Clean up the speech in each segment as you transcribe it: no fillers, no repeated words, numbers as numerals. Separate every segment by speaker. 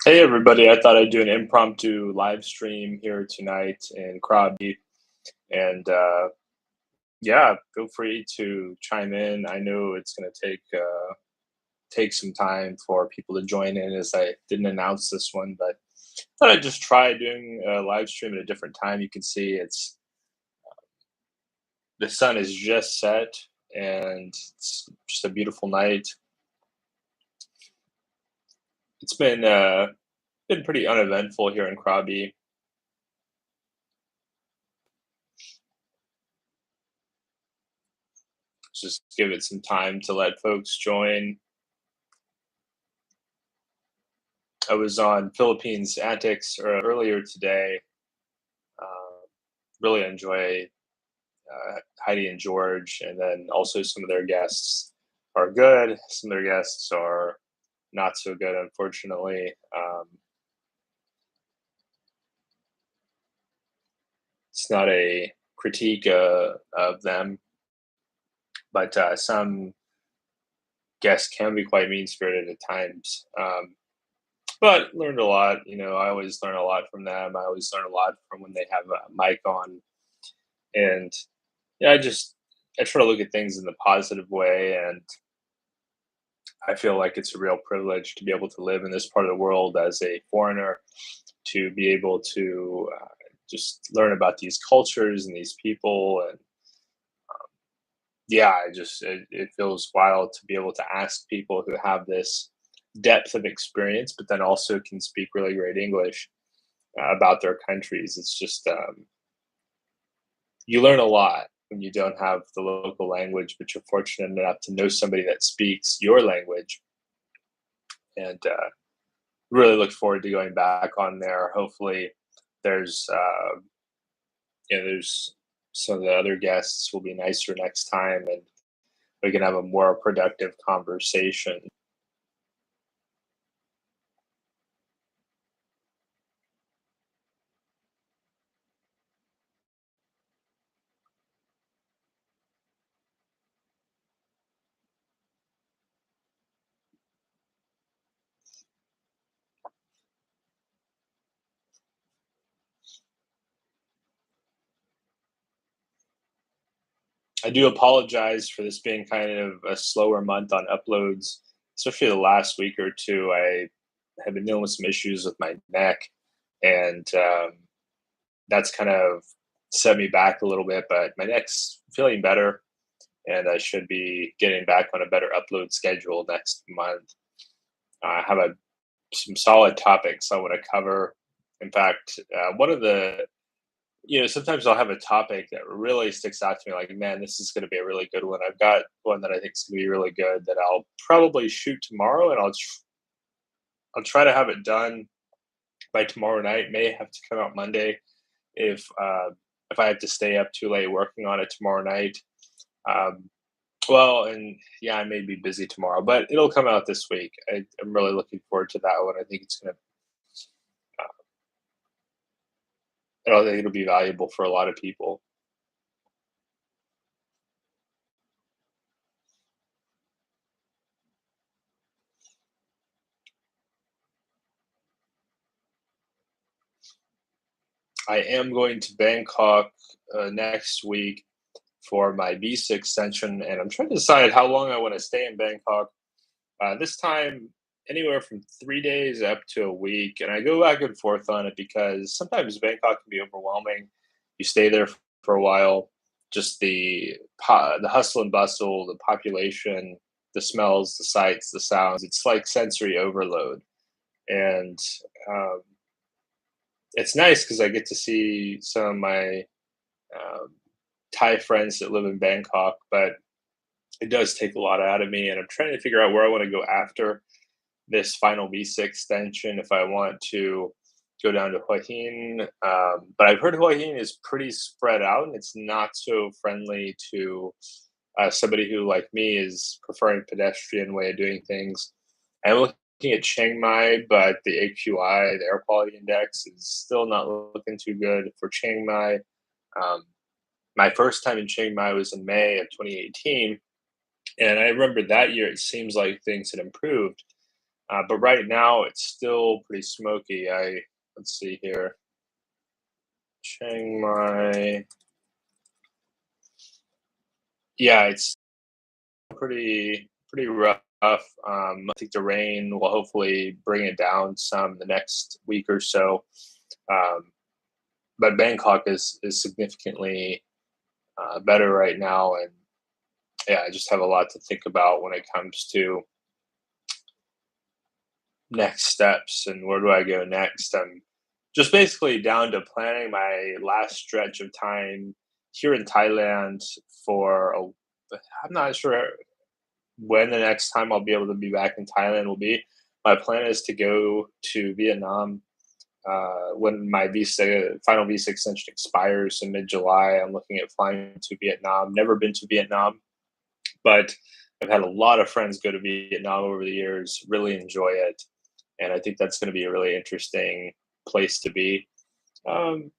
Speaker 1: Hey everybody, I thought I'd do an impromptu live stream here tonight in Krabi. And yeah, feel free to chime in. I know it's going to take some time for people to join in as I didn't announce this one, but thought I'd just try doing a live stream at a different time. You can see the sun is just set and it's just a beautiful night. It's been pretty uneventful here in Krabi. Just give it some time to let folks join. I was on Philippines Antics earlier today. Uh, really enjoy Heidi and George, and then also some of their guests are good. Some of their guests are not so good, unfortunately. It's not a critique of them, but some guests can be quite mean spirited at times. But learned a lot. I always learn a lot from them. I always learn a lot from when they have a mic on, and yeah, I try to look at things in the positive way, and I feel like it's a real privilege to be able to live in this part of the world as a foreigner, to be able to just learn about these cultures and these people, and yeah, it feels wild to be able to ask people who have this depth of experience, but then also can speak really great English about their countries. It's just you learn a lot when you don't have the local language, but you're fortunate enough to know somebody that speaks your language. And really look forward to going back on there. Hopefully, there's there's some of the other guests will be nicer next time, and we can have a more productive conversation. I do apologize for this being kind of a slower month on uploads, especially the last week or two. I have been dealing with some issues with my neck, and that's kind of set me back a little bit. But my neck's feeling better, and I should be getting back on a better upload schedule next month. I have some solid topics I want to cover. In fact, one of the sometimes I'll have a topic that really sticks out to me. Like, man, this is going to be a really good one. I've got one that I think is going to be really good that I'll probably shoot tomorrow, and I'll try to have it done by tomorrow night. May have to come out Monday if I have to stay up too late working on it tomorrow night. Um, well, and yeah, I may be busy tomorrow, but it'll come out this week. I'm really looking forward to that one. I think it's gonna. I think it'll be valuable for a lot of people. I am going to Bangkok next week for my visa extension, and I'm trying to decide how long I want to stay in Bangkok. This time, anywhere from 3 days up to a week, and I go back and forth on it because sometimes Bangkok can be overwhelming. You stay there for a while, just the hustle and bustle, the population, the smells, the sights, the sounds. It's like sensory overload, and um, it's nice because I get to see some of my um, Thai friends that live in Bangkok, but it does take a lot out of me. And I'm trying to figure out where I want to go after this final visa extension. If I want to go down to Hua Hin, but I've heard Hua Hin is pretty spread out and it's not so friendly to somebody who, like me, is preferring pedestrian way of doing things. I'm looking at Chiang Mai, but the AQI, the air quality index, is still not looking too good for Chiang Mai. Um, my first time in Chiang Mai was in May of 2018, and I remember that year it seems like things had improved. But right now, it's still pretty smoky. Let's see here, Chiang Mai. Yeah, it's pretty rough. I think the rain will hopefully bring it down some the next week or so. Um, but Bangkok is significantly better right now, and yeah, I just have a lot to think about when it comes to next steps and where do I go next. I'm just basically down to planning my last stretch of time here in Thailand for a, I'm not sure when the next time I'll be able to be back in Thailand will be. My plan is to go to Vietnam when my final visa extension expires in mid-July. I'm looking at flying to Vietnam. Never been to Vietnam, but I've had a lot of friends go to Vietnam over the years, really enjoy it, and I think that's going to be a really interesting place to be. Um,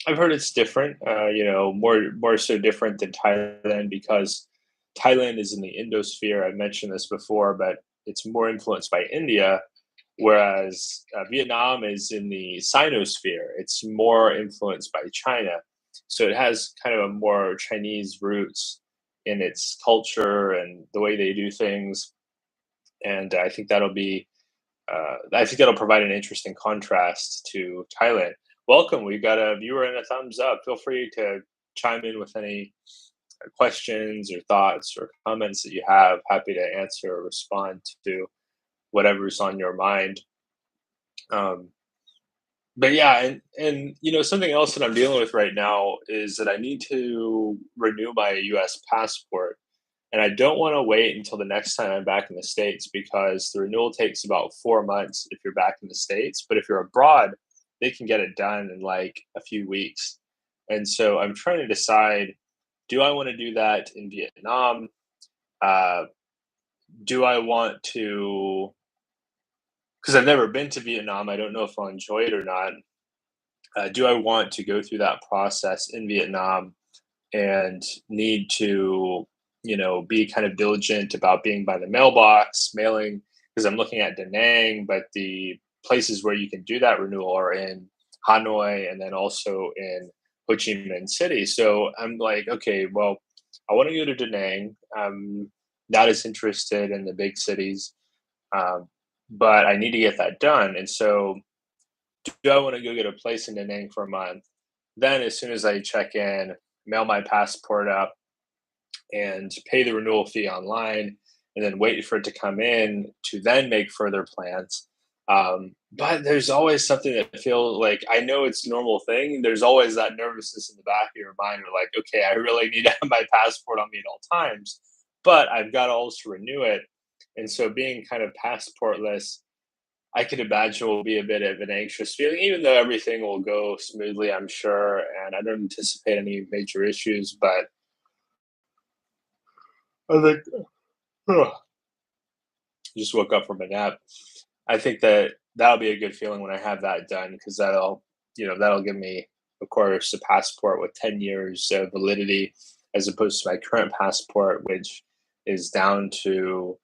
Speaker 1: I've heard it's different, more so different than Thailand because Thailand is in the Indosphere. I've mentioned this before, but it's more influenced by India, whereas Vietnam is in the Sinosphere. It's more influenced by China, so it has kind of a more Chinese roots in its culture and the way they do things. And I think that'll provide an interesting contrast to Thailand. Welcome. We got a viewer and a thumbs up. Feel free to chime in with any questions or thoughts or comments that you have. Happy to answer or respond to whatever's on your mind. Um, but yeah, and something else that I'm dealing with right now is that I need to renew my U.S. passport, and I don't want to wait until the next time I'm back in the States because the renewal takes about 4 months if you're back in the States. But if you're abroad, they can get it done in like a few weeks. And so I'm trying to decide, do I want to do that in Vietnam? Uh, do I want to, because I've never been to Vietnam, I don't know if I'll enjoy it or not. Do I want to go through that process in Vietnam and need to, be kind of diligent about being by the mailbox, mailing, because I'm looking at Da Nang, but the places where you can do that renewal are in Hanoi and then also in Ho Chi Minh City. So I'm like, okay, well, I want to go to Da Nang. I'm not as interested in the big cities, um, but I need to get that done. And so, do I want to go get a place in Da Nang for a month? Then, as soon as I check in, mail my passport up and pay the renewal fee online and then wait for it to come in to then make further plans. But there's always something that I feel like I know it's a normal thing. There's always that nervousness in the back of your mind. Or like, okay, I really need to have my passport on me at all times, but I've got to also renew it. And so being kind of passportless, I could imagine will be a bit of an anxious feeling, even though everything will go smoothly, I'm sure. And I don't anticipate any major issues, but I think just woke up from a nap. I think that that'll be a good feeling when I have that done because that'll give me, of course, a passport with 10 years of validity as opposed to my current passport, which is down to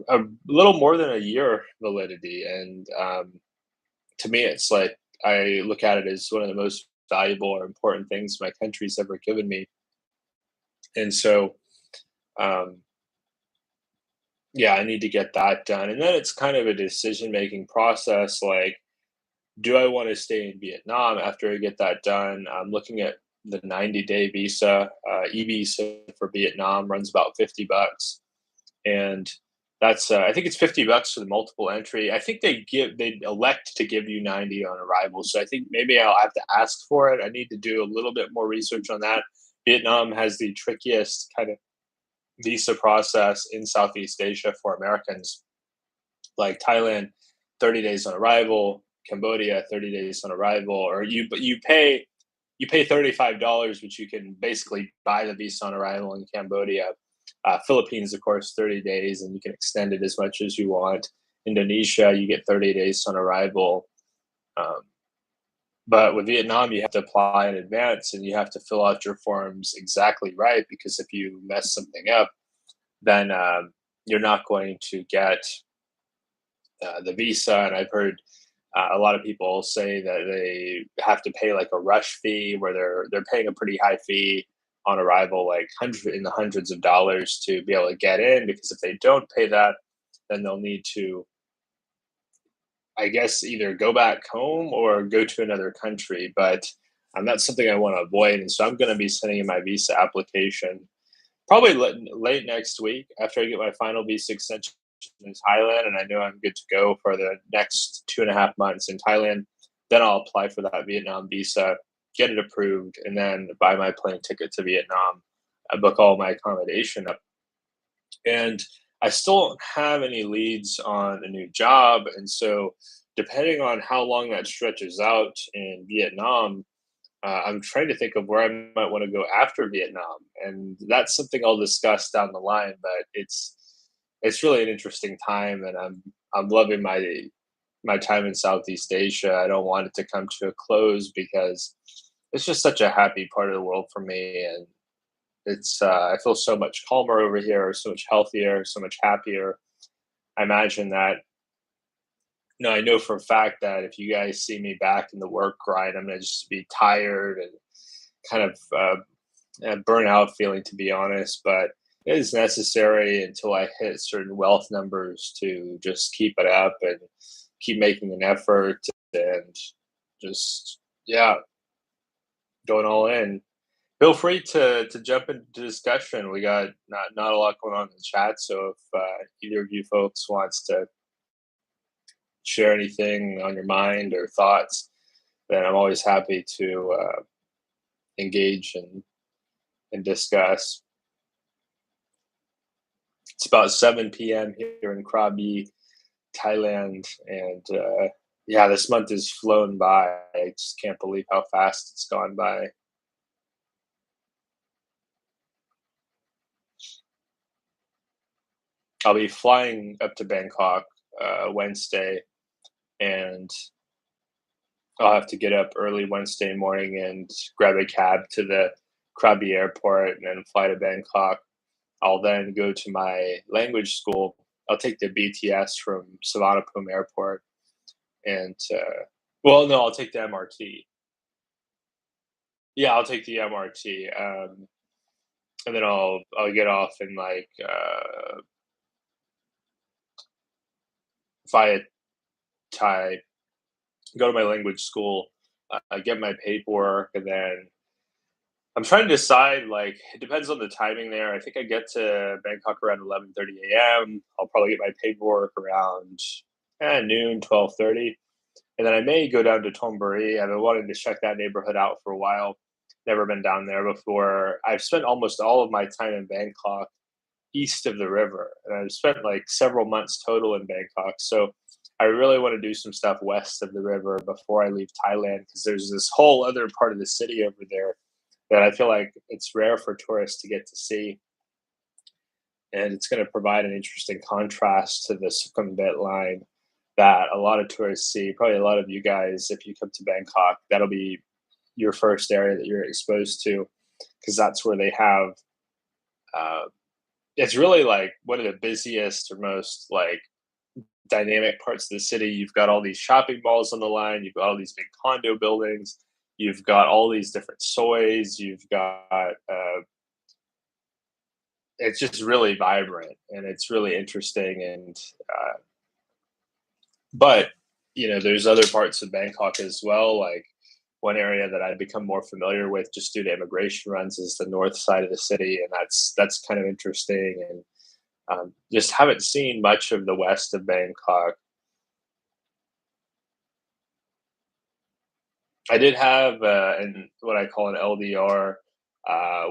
Speaker 1: a little more than a year validity. And to me, it's like I look at it as one of the most valuable or important things my country's ever given me. And so, um, yeah, I need to get that done. And then it's kind of a decision making process. Like, do I want to stay in Vietnam after I get that done? I'm looking at the 90-day visa, e-visa for Vietnam runs about $50. And that's, I think it's $50 for the multiple entry. I think they elect to give you 90 on arrival. So I think maybe I'll have to ask for it. I need to do a little bit more research on that. Vietnam has the trickiest kind of visa process in Southeast Asia for Americans, like Thailand, 30 days on arrival, Cambodia, 30 days on arrival, or but you pay $35, which you can basically buy the visa on arrival in Cambodia. Philippines, of course, 30 days, and you can extend it as much as you want. Indonesia, you get 30 days on arrival. Um, But with Vietnam, you have to apply in advance and you have to fill out your forms exactly right because if you mess something up, then you're not going to get the visa. And I've heard a lot of people say that they have to pay like a rush fee where they're paying a pretty high fee on arrival, like in the hundreds of dollars to be able to get in. Because if they don't pay that, then they'll need to, I guess, either go back home or go to another country. But that's something I want to avoid, and so I'm going to be sending in my visa application probably late next week after I get my final visa extension in Thailand, and I know I'm good to go for the next 2.5 months in Thailand. Then I'll apply for that Vietnam visa, get it approved, and then buy my plane ticket to Vietnam, book all my accommodation up. And I still don't have any leads on a new job, and so depending on how long that stretches out in Vietnam, I'm trying to think of where I might want to go after Vietnam, and that's something I'll discuss down the line. But it's really an interesting time, and I'm loving my time in Southeast Asia. I don't want it to come to a close because it's just such a happy part of the world for me, and it's I feel so much calmer over here, so much healthier, so much happier. I imagine that no, I know for a fact that if you guys see me back in the work grind, I'm gonna just be tired and kind of burnout feeling, to be honest. But it is necessary until I hit certain wealth numbers to just keep it up and keep making an effort and just yeah, going all in. Feel free to jump into discussion. We got not a lot going on in the chat, so if either of you folks wants to share anything on your mind or thoughts, then I'm always happy to engage and discuss. It's about 7 p.m. here in Krabi, Thailand, and yeah, this month has flown by. I just can't believe how fast it's gone by. I'll be flying up to Bangkok Wednesday, and I'll have to get up early Wednesday morning and grab a cab to the Krabi airport and then fly to Bangkok. I'll then go to my language school. I'll take the BTS from Savanapum Airport, and well, no, I'll take the MRT. Yeah, I'll take the MRT, and then I'll get off in like via Thai, go to my language school, get my paperwork, and then I'm trying to decide. Like, it depends on the timing there. I think I get to Bangkok around 11:30 a.m. I'll probably get my paperwork around noon, 12:30, and then I may go down to Thonburi. I've been wanting to check that neighborhood out for a while. Never been down there before. I've spent almost all of my time in Bangkok east of the river, and I've spent like several months total in Bangkok. So I really want to do some stuff west of the river before I leave Thailand because there's this whole other part of the city over there that I feel like it's rare for tourists to get to see. And it's going to provide an interesting contrast to the Sukhumvit line that a lot of tourists see. Probably a lot of you guys, if you come to Bangkok, that'll be your first area that you're exposed to because that's where they have. Uh, it's really like one of the busiest or most like dynamic parts of the city. You've got all these shopping malls on the line. You've got all these big condo buildings. You've got all these different soys. You've got it's just really vibrant and it's really interesting. And but there's other parts of Bangkok as well. Like one area that I've become more familiar with just due to immigration runs is the north side of the city, and that's kind of interesting. And just haven't seen much of the west of Bangkok. I did have what I call an LDR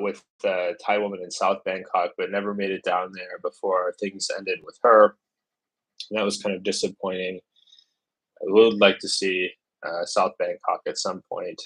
Speaker 1: with a Thai woman in South Bangkok, but never made it down there before things ended with her. And that was kind of disappointing. I would like to see South Bangkok at some point.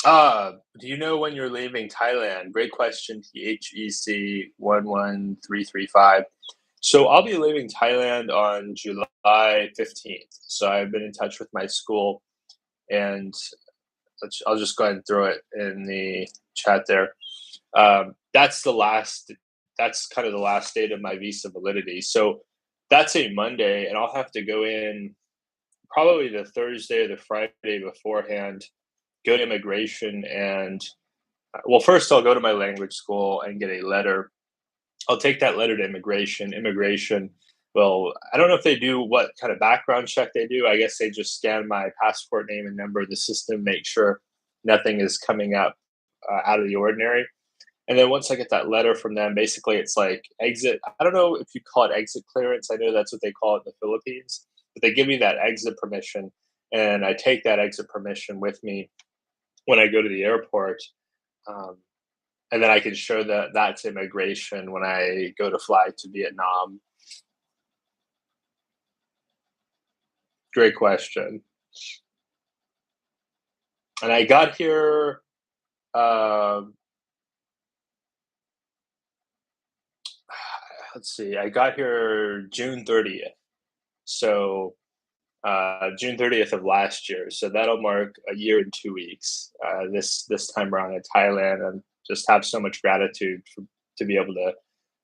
Speaker 1: Do you know when you're leaving Thailand? Great question, THEC11335. So I'll be leaving Thailand on July 15th. So I've been in touch with my school, and I'll just go ahead and throw it in the chat there. That's the last. That's kind of the last date of my visa validity. So that's a Monday, and I'll have to go in probably the Thursday or the Friday beforehand, go to immigration, and well, first I'll go to my language school and get a letter. I'll take that letter to immigration. Immigration, well, I don't know if they do what kind of background check they do. I guess they just scan my passport name and number of the system, make sure nothing is coming up out of the ordinary. And then once I get that letter from them, basically it's like exit. I don't know if you call it exit clearance. I know that's what they call it in the Philippines, but they give me that exit permission, and I take that exit permission with me when I go to the airport. Um, and then I can show that that's immigration when I go to fly to Vietnam. Great question. And I got here. Um, let's see. I got here June 30th. So June 30th of last year. So that'll mark a year and 2 weeks. This time around in Thailand, and just have so much gratitude to be able to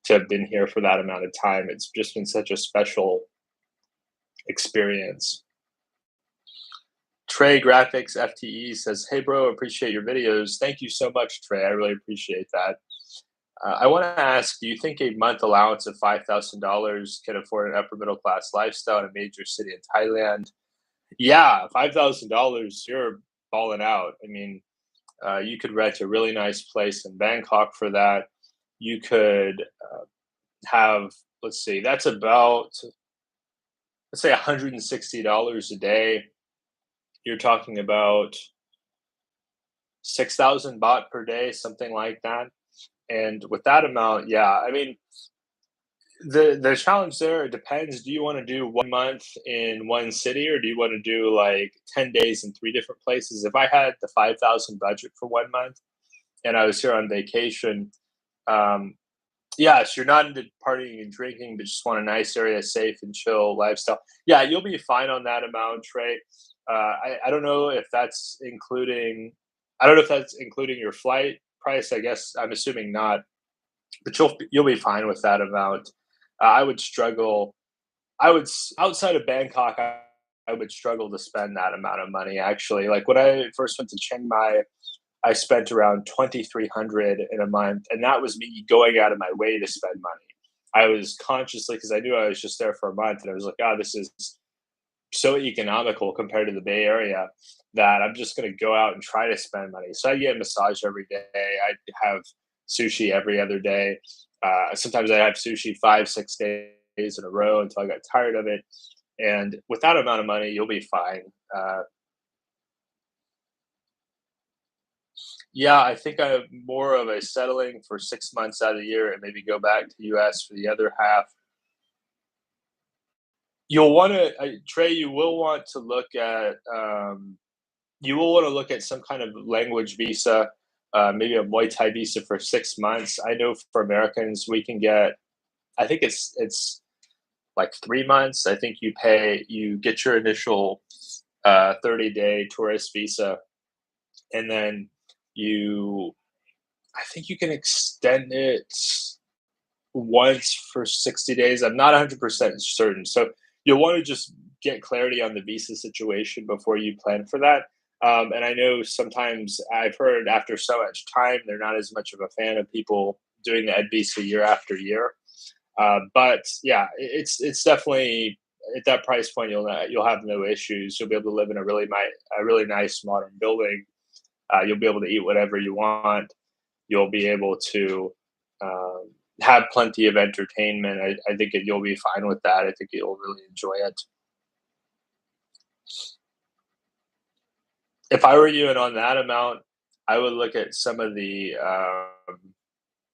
Speaker 1: have been here for that amount of time. It's just been such a special experience. Trey Graphics FTE says, "Hey bro, appreciate your videos." Thank you so much, Trey. I really appreciate that. I want to ask, do you think a month allowance of $5,000 can afford an upper middle class lifestyle in a major city in Thailand? Yeah, $5,000, you're balling out. I mean, you could rent a really nice place in Bangkok for that. You could have, let's see, that's about, let's say $160 a day. You're talking about 6,000 baht per day, something like that. And with that amount, yeah, I mean, the challenge there, it depends. Do you want to do 1 month in one city, or do you want to do like 10 days in three different places? If I had the 5,000 budget for 1 month and I was here on vacation, um, yes, you're not into partying and drinking, but just want a nice area, safe and chill lifestyle. Yeah, you'll be fine on that amount, Trey. I don't know if that's including. I don't know if that's including your flight price. I guess I'm assuming not, but you'll be fine with that amount. I would struggle. Outside of Bangkok, I would struggle to spend that amount of money. Actually, like when I first went to Chiang Mai, I spent around 2,300 in a month, and that was me going out of my way to spend money. I was consciously, because I knew I was just there for a month, and I was like, "Oh, this is so economical compared to the Bay Area that I'm just going to go out and try to spend money." So I get a massage every day. I have sushi every other day. Sometimes I have sushi 5, 6 days in a row until I got tired of it. And with that amount of money, you'll be fine. Yeah, I think I'm more of a settling for 6 months out of the year and maybe go back to US for the other half. You'll want to, Trey, you will want to look at some kind of language visa, maybe a Muay Thai visa for 6 months. I know for Americans, we can get, I think it's like 3 months. I think you get your initial 30-day tourist visa, and then you, I think you can extend it once for 60 days. I'm not 100% certain. So you'll want to just get clarity on the visa situation before you plan for that. And I know sometimes I've heard after so much time, they're not as much of a fan of people doing the ed visa year after year. But yeah, it's definitely at that price point you'll have no issues. You'll be able to live in a really nice modern building. You'll be able to eat whatever you want. You'll be able to have plenty of entertainment. I think you'll be fine with that. I think you'll really enjoy it. If I were you and on that amount, I would look at some of the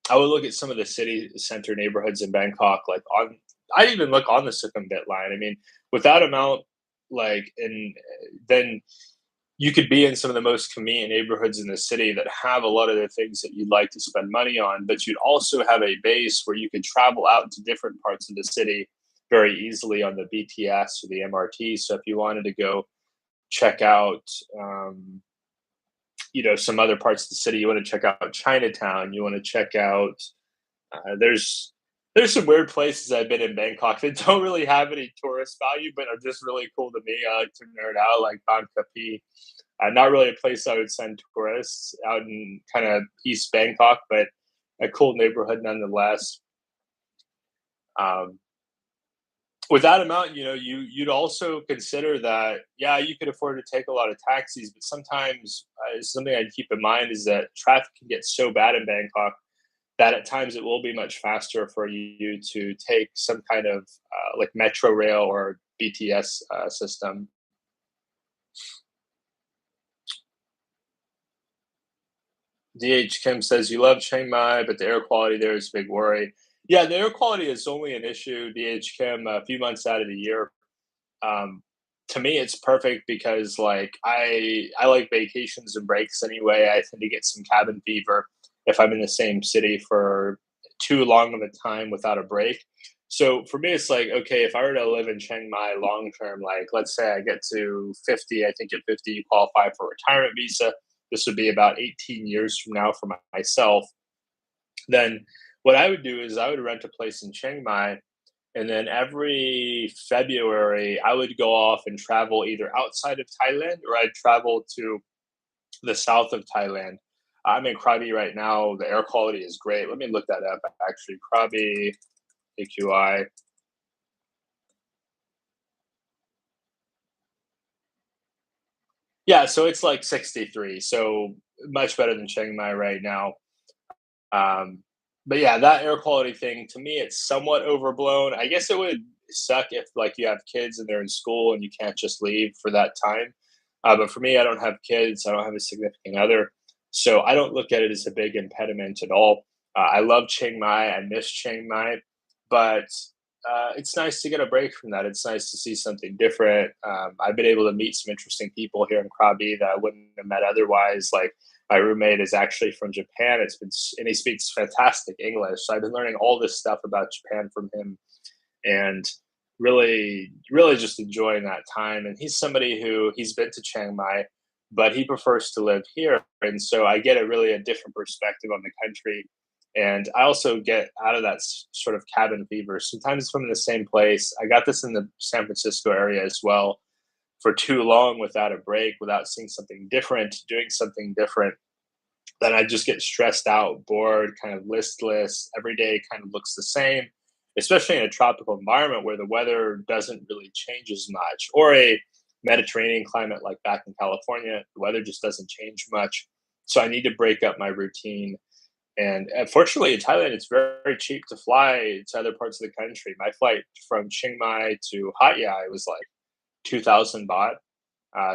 Speaker 1: I would look at some of the city center neighborhoods in Bangkok. I'd even look on the Sukhumvit line. I mean, with that amount, like, and then you could be in some of the most convenient neighborhoods in the city that have a lot of the things that you'd like to spend money on, but you'd also have a base where you could travel out to different parts of the city very easily on the BTS or the MRT. So if you wanted to go check out, um, some other parts of the city, you want to check out Chinatown, you want to check out, there's some weird places I've been in Bangkok that don't really have any tourist value, but are just really cool to me. I like to nerd out, like Bangkok. Not really a place I would send tourists out in kind of East Bangkok, but a cool neighborhood nonetheless. Um, with that amount, you'd also consider that, yeah, you could afford to take a lot of taxis, but sometimes something I'd keep in mind is that traffic can get so bad in Bangkok that at times it will be much faster for you to take some kind of like metro rail or BTS system. DH Kim says you love Chiang Mai, but the air quality there is a big worry. Yeah, the air quality is only an issue, DH Kim, a few months out of the year. Um, to me, it's perfect because like I like vacations and breaks anyway. I tend to get some cabin fever if I'm in the same city for too long of a time without a break. So for me, it's like, okay, if I were to live in Chiang Mai long term, like let's say I get to 50, I think at 50 you qualify for a retirement visa. This would be about 18 years from now for myself. Then what I would do is I would rent a place in Chiang Mai, and then every February I would go off and travel either outside of Thailand or I'd travel to the south of Thailand. I'm in Krabi right now. The air quality is great. Let me look that up. Actually, Krabi AQI. Yeah, so it's like 63. So much better than Chiang Mai right now. Um, but yeah, that air quality thing to me, it's somewhat overblown. I guess it would suck if like you have kids and they're in school and you can't just leave for that time. But for me, I don't have kids. I don't have a significant other, so I don't look at it as a big impediment at all. I love Chiang Mai. I miss Chiang Mai, but it's nice to get a break from that. It's nice to see something different. I've been able to meet some interesting people here in Krabi that I wouldn't have met otherwise. Like my roommate is actually from Japan. And he speaks fantastic English. So I've been learning all this stuff about Japan from him, and really, really just enjoying that time. And he's somebody who he's been to Chiang Mai, but he prefers to live here. And so I get a different perspective on the country. And I also get out of that sort of cabin fever. Sometimes from the same place. I got this in the San Francisco area as well for too long without a break, without seeing something different, doing something different. Then I just get stressed out, bored, kind of listless. Every day kind of looks the same, especially in a tropical environment where the weather doesn't really change as much, or a Mediterranean climate like back in California, the weather just doesn't change much. So I need to break up my routine. And fortunately, in Thailand, it's very, very cheap to fly to other parts of the country. My flight from Chiang Mai to Hat Yai was like 2,000 baht.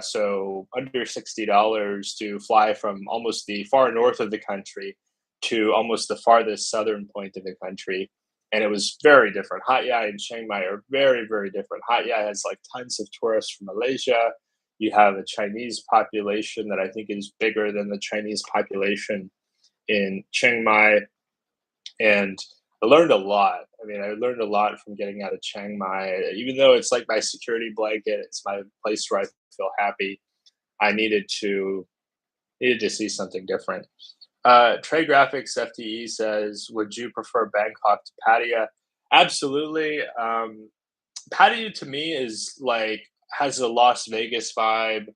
Speaker 1: So under $60 to fly from almost the far north of the country to almost the farthest southern point of the country. And it was very different. Hat Yai and Chiang Mai are very, very different. Hat Yai has like tons of tourists from Malaysia. You have a Chinese population that I think is bigger than the Chinese population in Chiang Mai. And I learned a lot. I mean, I learned a lot from getting out of Chiang Mai. Even though it's like my security blanket, it's my place where I feel happy. I needed to see something different. Trey Graphics FTE says, "Would you prefer Bangkok to Pattaya?" Absolutely. Pattaya to me is like has a Las Vegas vibe,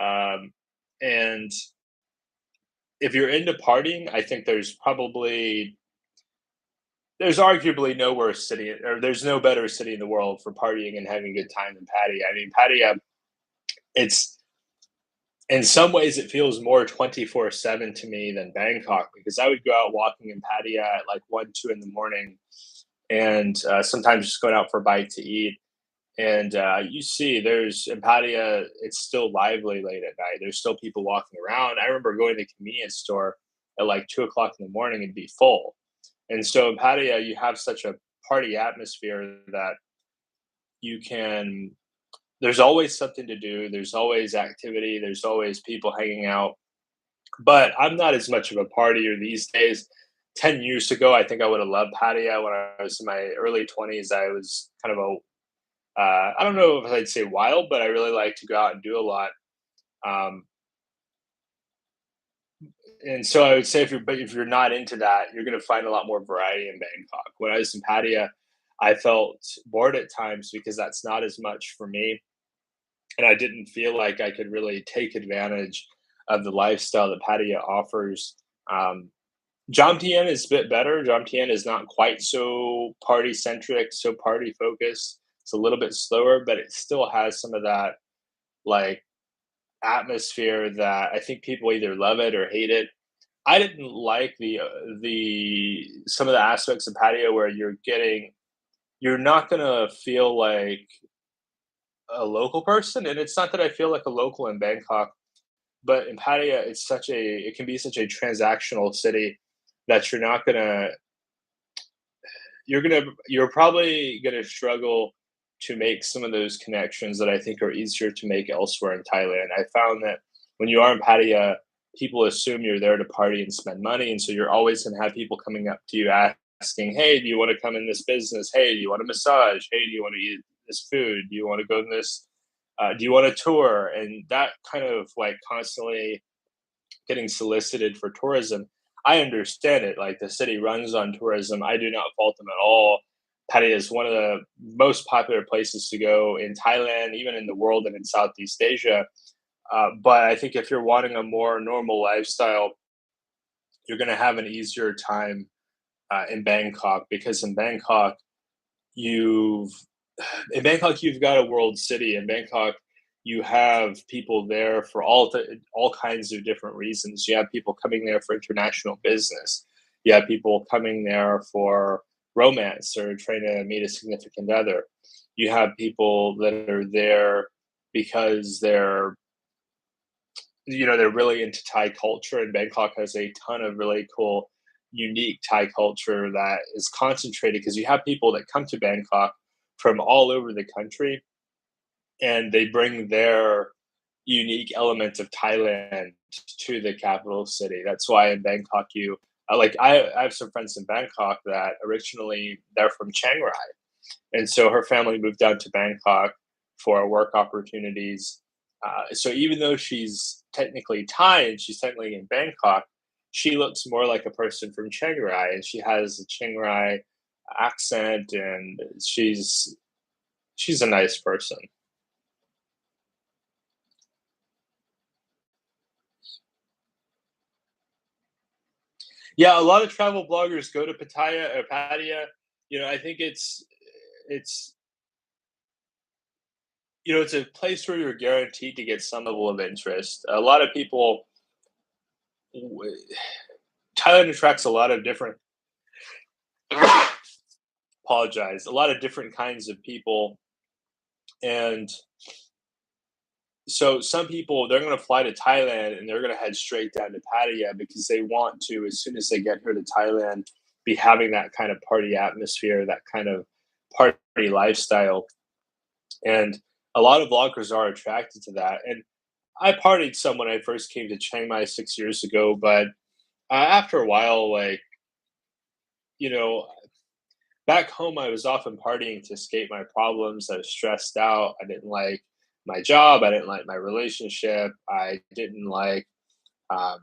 Speaker 1: um, and if you're into partying, I think there's arguably no worse city, or there's no better city in the world for partying and having a good time than Pattaya. I mean, Pattaya, it's in some ways it feels more 24/7 to me than Bangkok because I would go out walking in Pattaya at like 1, 2 in the morning, and sometimes just going out for a bite to eat. And you see, there's in Pattaya, it's still lively late at night. There's still people walking around. I remember going to the convenience store at like 2 o'clock in the morning and be full. And so in Pattaya, you have such a party atmosphere that you can there's always something to do, there's always activity, there's always people hanging out, but I'm not as much of a partier these days. 10 years ago, I think I would have loved Pattaya. When I was in my early 20s, I was kind of a, I don't know if I'd say wild, but I really like to go out and do a lot. Um, and so I would say if you're not into that, you're going to find a lot more variety in Bangkok. When I was in Pattaya, I felt bored at times because that's not as much for me, and I didn't feel like I could really take advantage of the lifestyle that Pattaya offers. Um, Jomtien is a bit better. Jomtien is not quite so party centric, so party focused. It's a little bit slower, but it still has some of that like atmosphere that I think people either love it or hate it. I didn't like the some of the aspects of patio where you're not gonna feel like a local person, and it's not that I feel like a local in Bangkok, but in Pattaya, it can be such a transactional city that you're probably gonna struggle to make some of those connections that I think are easier to make elsewhere in Thailand. I found that when you are in Pattaya, people assume you're there to party and spend money, and so you're always gonna have people coming up to you asking, "Hey, do you want to come in this business? Hey, do you want a massage? Hey, do you want to eat this food? Do you want to go in this? Do you want a tour?" And that kind of like constantly getting solicited for tourism. I understand it. Like the city runs on tourism. I do not fault them at all. Pattaya is one of the most popular places to go in Thailand, even in the world and in Southeast Asia. But I think if you're wanting a more normal lifestyle, you're going to have an easier time in Bangkok because you've in Bangkok you've got a world city. In Bangkok, you have people there for all kinds of different reasons. You have people coming there for international business. You have people coming there for romance or trying to meet a significant other. You have people that are there because they're really into Thai culture, and Bangkok has a ton of really cool, unique Thai culture that is concentrated because you have people that come to Bangkok from all over the country, and they bring their unique element of Thailand to the capital city. That's why in Bangkok, I have some friends in Bangkok that originally they're from Chiang Rai, and so her family moved down to Bangkok for work opportunities. So even though she's technically Thai and she's technically in Bangkok, she looks more like a person from Chiang Rai, and she has a Chiang Rai accent, and she's a nice person. Yeah, a lot of travel bloggers go to Pattaya or Pattaya. I think it's it's a place where you're guaranteed to get some level of interest. A lot of people w Thailand attracts a lot of different apologize, a lot of different kinds of people, and so some people, they're gonna fly to Thailand and they're gonna head straight down to Pattaya because they want to, as soon as they get here to Thailand, be having that kind of party atmosphere, that kind of party lifestyle, and a lot of vloggers are attracted to that, and I partied some when I first came to Chiang Mai 6 years ago, but, after a while, like, you know, back home, I was often partying to escape my problems. I was stressed out. I didn't like my job. I didn't like my relationship. I didn't like um,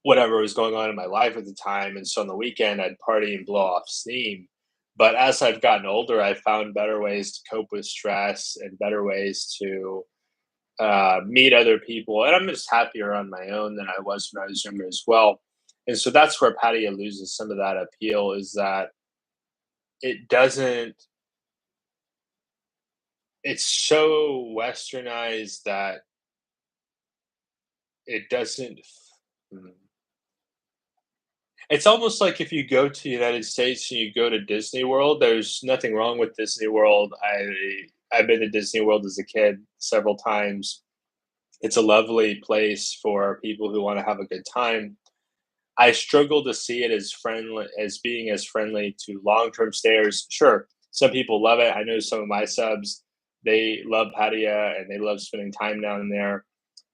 Speaker 1: whatever was going on in my life at the time. And so on the weekend, I'd party and blow off steam. But as I've gotten older, I found better ways to cope with stress and better ways to meet other people. And I'm just happier on my own than I was when I was younger as well. And so that's where Pattaya loses some of that appeal is that it doesn't it's so westernized that it doesn't mm. It's almost like if you go to the United States and you go to Disney World, there's nothing wrong with Disney World. I've been to Disney World as a kid several times. It's a lovely place for people who wanna have a good time. I struggle to see it as being as friendly to long-term stayers. Sure, some people love it. I know some of my subs, They love Pattaya and they love spending time down there.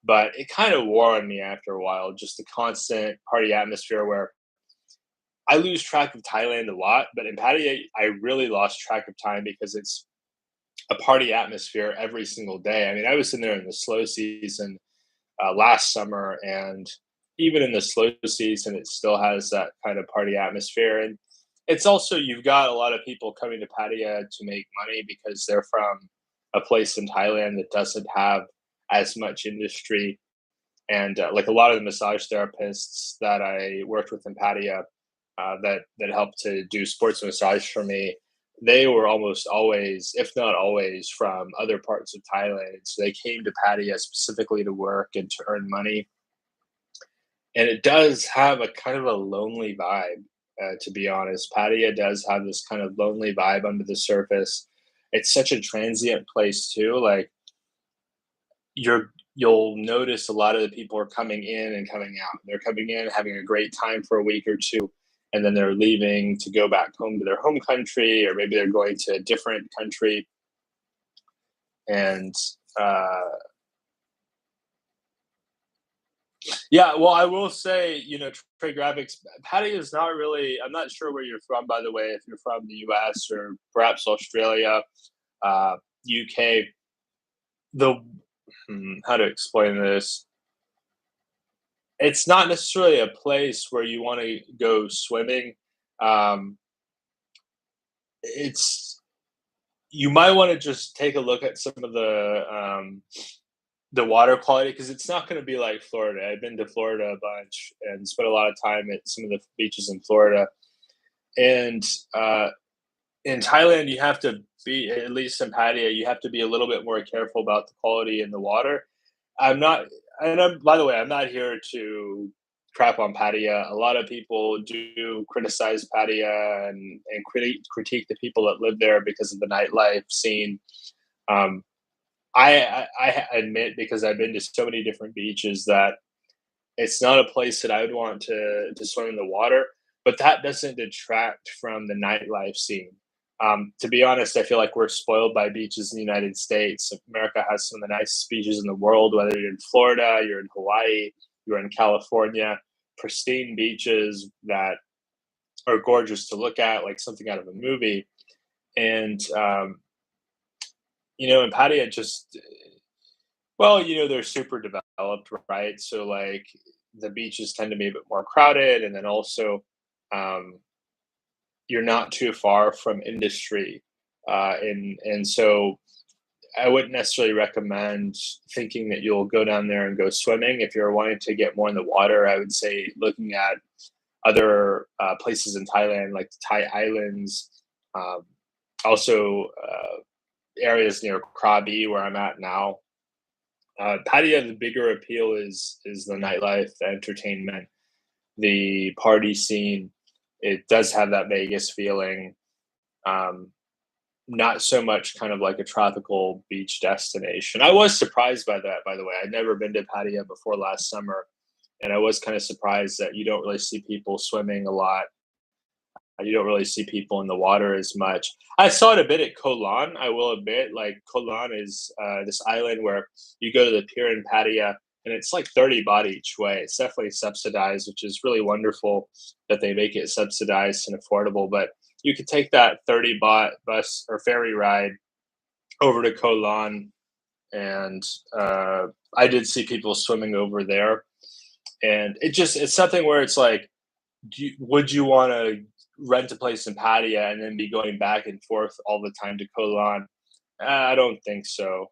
Speaker 1: But it kind of wore on me after a while, just the constant party atmosphere where I lose track of Thailand a lot, but in Pattaya, I really lost track of time because it's a party atmosphere every single day. I mean, I was in there in the slow season last summer, and even in the slow season, it still has that kind of party atmosphere. And it's also you've got a lot of people coming to Pattaya to make money because they're from a place in Thailand that doesn't have as much industry. And like a lot of the massage therapists that I worked with in Pattaya that helped to do sports massage for me, they were almost always, if not always, from other parts of Thailand. So they came to Pattaya specifically to work and to earn money. And it does have a kind of a lonely vibe, to be honest. Pattaya does have this kind of lonely vibe under the surface. It's such a transient place too. Like you'll notice a lot of the people are coming in and coming out. They're coming in, having a great time for a week or two, and then they're leaving to go back home to their home country, or maybe they're going to a different country. And uh, yeah, well, I will say, trade graphics, Patty is not really. I'm not sure where you're from, by the way. If you're from the U.S. or perhaps Australia, UK, the how to explain this? It's not necessarily a place where you want to go swimming. Um, it's you might want to just take a look at some of the water quality because it's not going to be like Florida. I've been to Florida a bunch and spent a lot of time at some of the beaches in Florida. And in Thailand, you have to be, at least in Pattaya, you have to be a little bit more careful about the quality in the water. I'm not, and by the way, I'm not here to crap on Pattaya. A lot of people do criticize Pattaya and critique the people that live there because of the nightlife scene. Um, I admit, because I've been to so many different beaches, that it's not a place that I would want to swim in the water, but that doesn't detract from the nightlife scene. To be honest, I feel like we're spoiled by beaches in the United States. America has some of the nicest beaches in the world, whether you're in Florida, you're in Hawaii, you're in California, pristine beaches that are gorgeous to look at, like something out of a movie. And, in Pattaya, just well, they're super developed, right? So like the beaches tend to be a bit more crowded, and then also um, you're not too far from industry, and so I wouldn't necessarily recommend thinking that you'll go down there and go swimming. If you're wanting to get more in the water, I would say looking at other places in Thailand, like the Thai islands, um, also areas near Krabi, where I'm at now. Pattaya, the bigger appeal is the nightlife, the entertainment, the party scene. It does have that Vegas feeling. Um, Not so much kind of like a tropical beach destination. I was surprised by that, by the way. I'd never been to Pattaya before last summer, and I was kind of surprised that you don't really see people swimming a lot. You don't really see people in the water as much. I saw it a bit at Koh Lan, I will admit. Like, Koh Lan is this island where you go to the pier in Pattaya, and it's like 30 baht each way. It's definitely subsidized, which is really wonderful that they make it subsidized and affordable. But you could take that 30 baht bus or ferry ride over to Koh Lan, and I did see people swimming over there. And it's something where it's like, would you want to rent a place in Pattaya and then be going back and forth all the time to Koh Lan? I don't think so.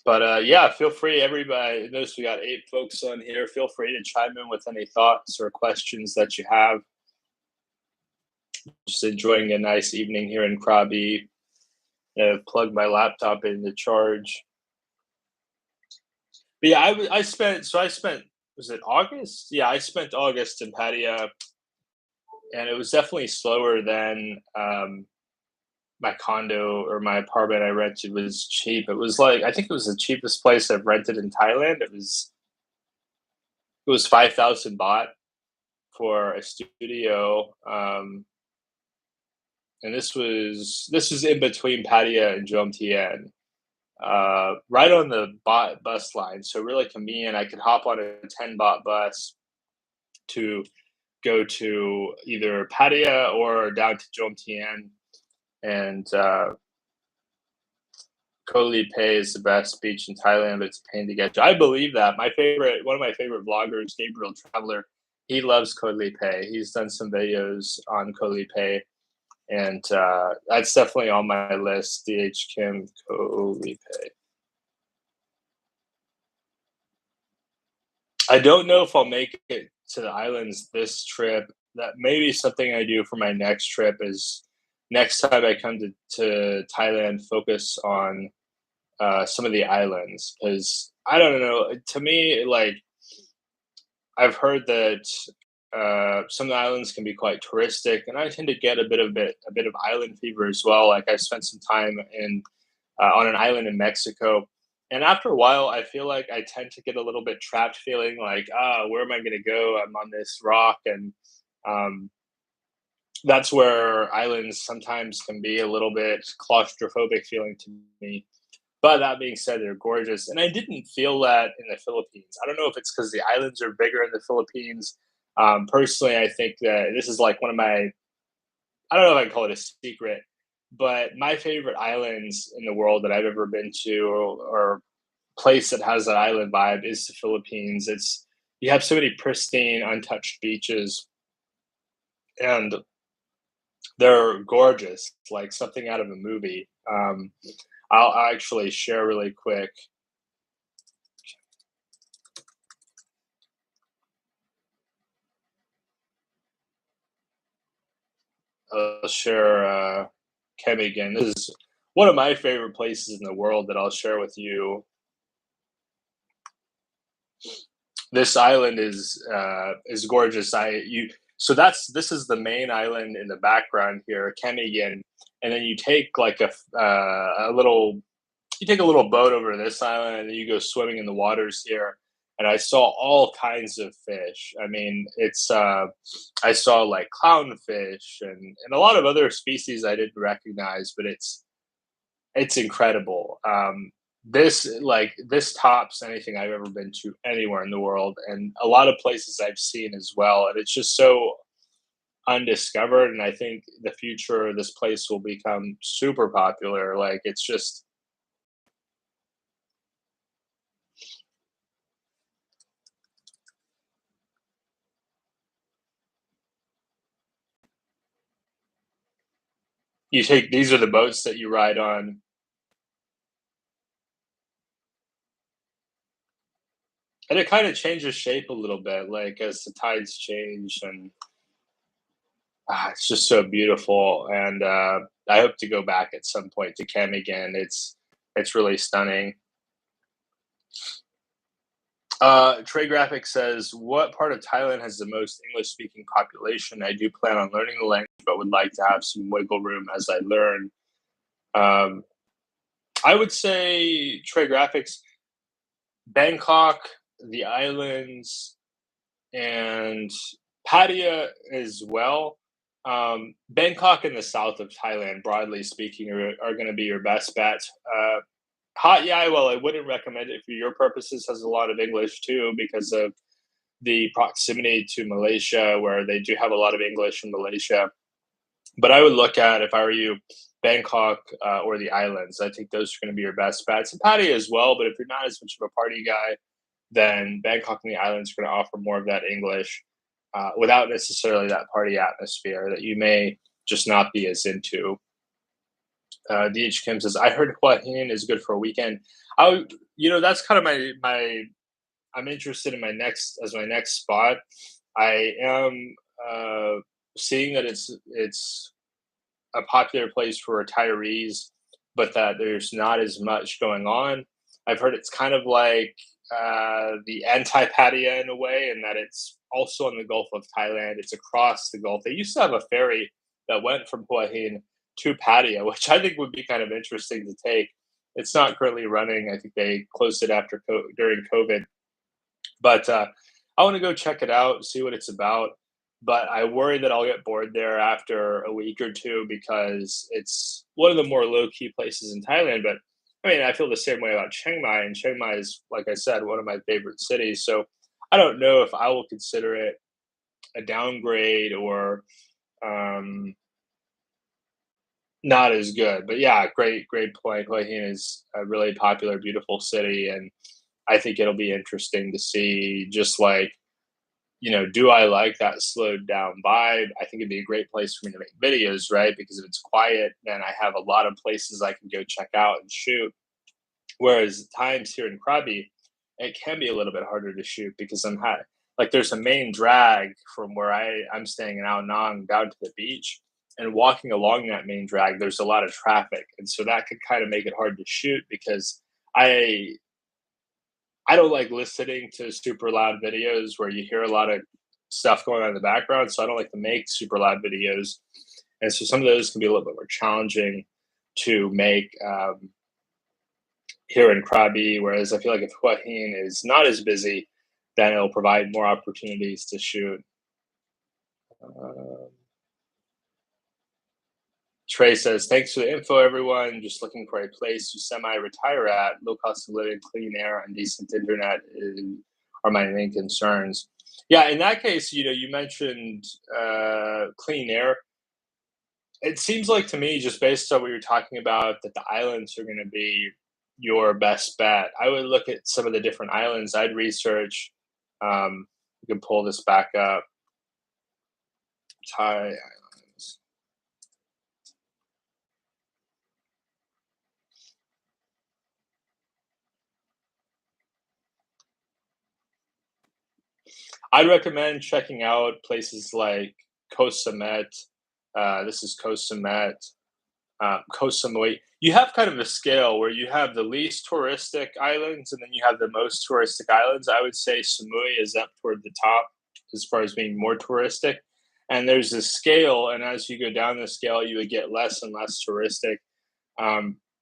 Speaker 1: But yeah, feel free. Everybody, notice we got 8 folks on here. Feel free to chime in with any thoughts or questions that you have. Just enjoying a nice evening here in Krabi. I've plugged my laptop into charge. But yeah, I spent, was it August? Yeah, I spent August in Pattaya, and it was definitely slower than, my condo or my apartment I rented was cheap. It was like I think it was the cheapest place I've rented in Thailand. It was 5,000 baht for a studio, and this was in between Pattaya and Jomtien, right on the bus line. So really convenient. I could hop on a 10 baht bus to go to either Pattaya or down to Jomtien, and Koh Lipe is the best beach in Thailand, but it's a pain to get to. I believe that. One of my favorite vloggers, Gabriel Traveler, he loves Koh Lipe. He's done some videos on Koh Lipe, and that's definitely on my list. DH Kim, Koh Lipe. I don't know if I'll make it to the islands this trip. That may be something I do for my next trip. Is next time I come to Thailand, focus on some of the islands, because I don't know. To me, like I've heard that some of the islands can be quite touristic, and I tend to get a bit of island fever as well. Like I spent some time in on an island in Mexico, and after a while, I feel like I tend to get a little bit trapped, feeling like, where am I going to go? I'm on this rock, and um, that's where islands sometimes can be a little bit claustrophobic feeling to me. But that being said, they're gorgeous, and I didn't feel that in the Philippines. I don't know if it's because the islands are bigger in the Philippines. Personally, I think that this is like one of my, I don't know if I can call it a secret, but my favorite islands in the world that I've ever been to, or place that has that island vibe, is the Philippines. It's You have so many pristine, untouched beaches, and they're gorgeous, like something out of a movie. I'll actually share really quick. I'll share Kemi again. This is one of my favorite places in the world that I'll share with you. This island is gorgeous. I you so that's This is the main island in the background here, Kemigan, and then you take a little boat over to this island, and then you go swimming in the waters here. And I saw all kinds of fish. I mean, I saw like clownfish and a lot of other species I didn't recognize, but it's incredible. This tops anything I've ever been to anywhere in the world, and a lot of places I've seen as well. And it's just so undiscovered. And I think the future of this place will become super popular. Like it's just you take these are the boats that you ride on, and it kind of changes shape a little bit, like as the tides change, and it's just so beautiful. And I hope to go back at some point to Cam again. It's really stunning. Trey Graphic says, "What part of Thailand has the most English-speaking population? I do plan on learning the language, but would like to have some wiggle room as I learn." Um, I would say Trey Graphics, Bangkok, the islands, and Pattaya as well. Bangkok and the south of Thailand, broadly speaking, are going to be your best bet. Hat Yai, well, I wouldn't recommend it for your purposes, has a lot of English too because of the proximity to Malaysia, where they do have a lot of English in Malaysia. But I would look at, if I were you, Bangkok or the islands. I think those are going to be your best bets. And Pattaya as well, but if you're not as much of a party guy, then Bangkok and the islands are going to offer more of that English without necessarily that party atmosphere that you may just not be as into. DH Kim says, "I heard Hua Hin is good for a weekend." That's kind of I'm interested in my next spot. I am seeing that it's a popular place for retirees, but that there's not as much going on. I've heard it's kind of like the anti-Pattaya in a way, in that it's also in the Gulf of Thailand. It's across the Gulf. They used to have a ferry that went from Hua Hin to Pattaya, which I think would be kind of interesting to take. It's not currently running. I think they closed it during COVID, but I want to go check it out, see what it's about. But I worry that I'll get bored there after a week or two because it's one of the more low key places in Thailand. But I mean, I feel the same way about Chiang Mai, and Chiang Mai is, like I said, one of my favorite cities. So I don't know if I will consider it a downgrade or um, not as good. But yeah, great point. Hue Hin is a really popular, beautiful city, and I think it'll be interesting to see just like, do I like that slowed down vibe? I think it'd be a great place for me to make videos, right? Because if it's quiet, then I have a lot of places I can go check out and shoot. Whereas times here in Krabi, it can be a little bit harder to shoot because like there's a main drag from where I'm staying in Ao Nang down to the beach, and walking along that main drag, there's a lot of traffic, and so that could kind of make it hard to shoot because I I don't like listening to super loud videos where you hear a lot of stuff going on in the background. So I don't like to make super loud videos, and so some of those can be a little bit more challenging to make here in Krabi. Whereas I feel like if Hua Hin is not as busy, then it'll provide more opportunities to shoot. Um, Trey says, "Thanks for the info, everyone. Just looking for a place to semi-retire at. Low cost of living, clean air, and decent internet are my main concerns." Yeah, in that case, you mentioned clean air. It seems like to me, just based on what you're talking about, that the islands are going to be your best bet. I would look at some of the different islands. I'd research. You can pull this back up. Thai islands. I'd recommend checking out places like Koh Samet. This is Koh Samet, Koh Samui. You have kind of a scale where you have the least touristic islands and then you have the most touristic islands. I would say Samui is up toward the top as far as being more touristic. And there's a scale, and as you go down the scale, you would get less and less touristic.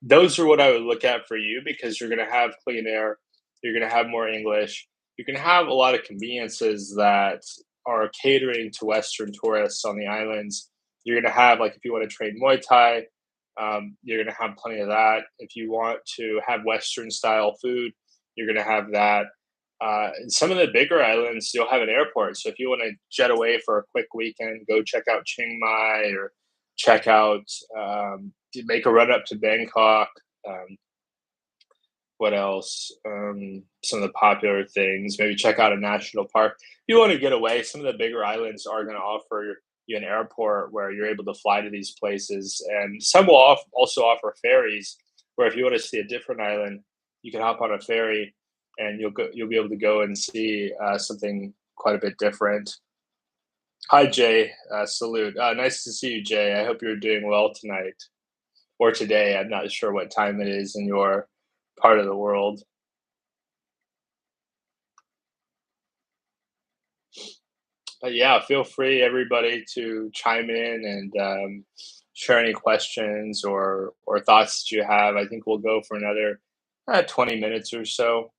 Speaker 1: Those are what I would look at for you because you're going to have clean air, you're going to have more English, you can have a lot of conveniences that are catering to Western tourists on the islands. You're going to have, like, if you want to train Muay Thai, you're going to have plenty of that. If you want to have Western style food, you're going to have that. In some of the bigger islands, you'll have an airport. So if you want to jet away for a quick weekend, go check out Chiang Mai or check out, make a run up to Bangkok. Um, what else? Some of the popular things. Maybe check out a national park. If you want to get away, some of the bigger islands are going to offer you an airport where you're able to fly to these places, and some will also offer ferries. Where if you want to see a different island, you can hop on a ferry, and you'll be able to go and see something quite a bit different. Hi Jay, salute. Nice to see you, Jay. I hope you're doing well tonight or today. I'm not sure what time it is in your part of the world. But yeah, feel free, everybody, to chime in and share any questions or thoughts that you have. I think we'll go for another 20 minutes or so.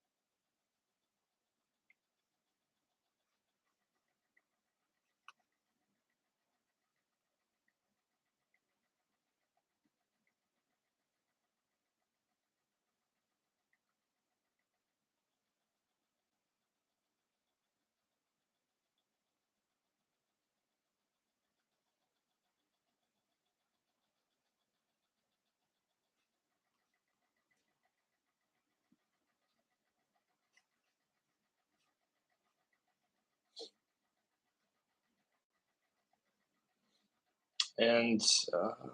Speaker 1: And uh,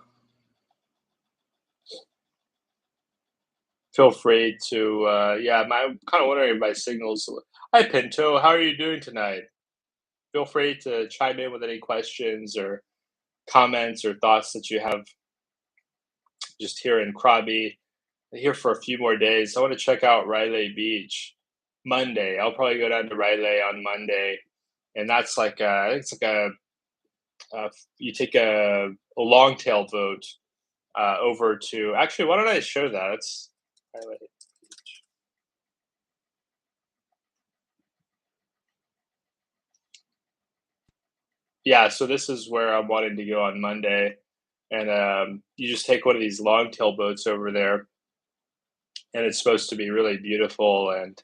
Speaker 1: feel free to, yeah, I'm kind of wondering if my signals. Hi, Pinto. How are you doing tonight? Feel free to chime in with any questions or comments or thoughts that you have just here in Krabi. Here for a few more days. I want to check out Riley Beach. Monday. I'll probably go down to Riley on Monday, and that's like I think it's like you take a long tail boat over to. Actually, why don't I show that? It's Riley. Yeah, so this is where I'm wanting to go on Monday, and you just take one of these long tail boats over there, and it's supposed to be really beautiful and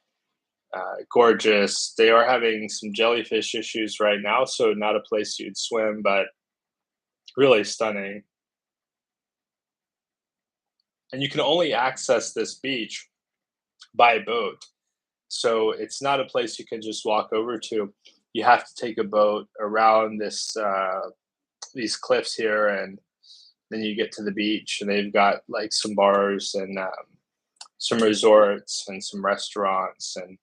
Speaker 1: gorgeous. They are having some jellyfish issues right now, so not a place you'd swim, but really stunning. And you can only access this beach by boat. So it's not a place you can just walk over to. You have to take a boat around these cliffs here, and then you get to the beach, and they've got like some bars and some resorts and some restaurants and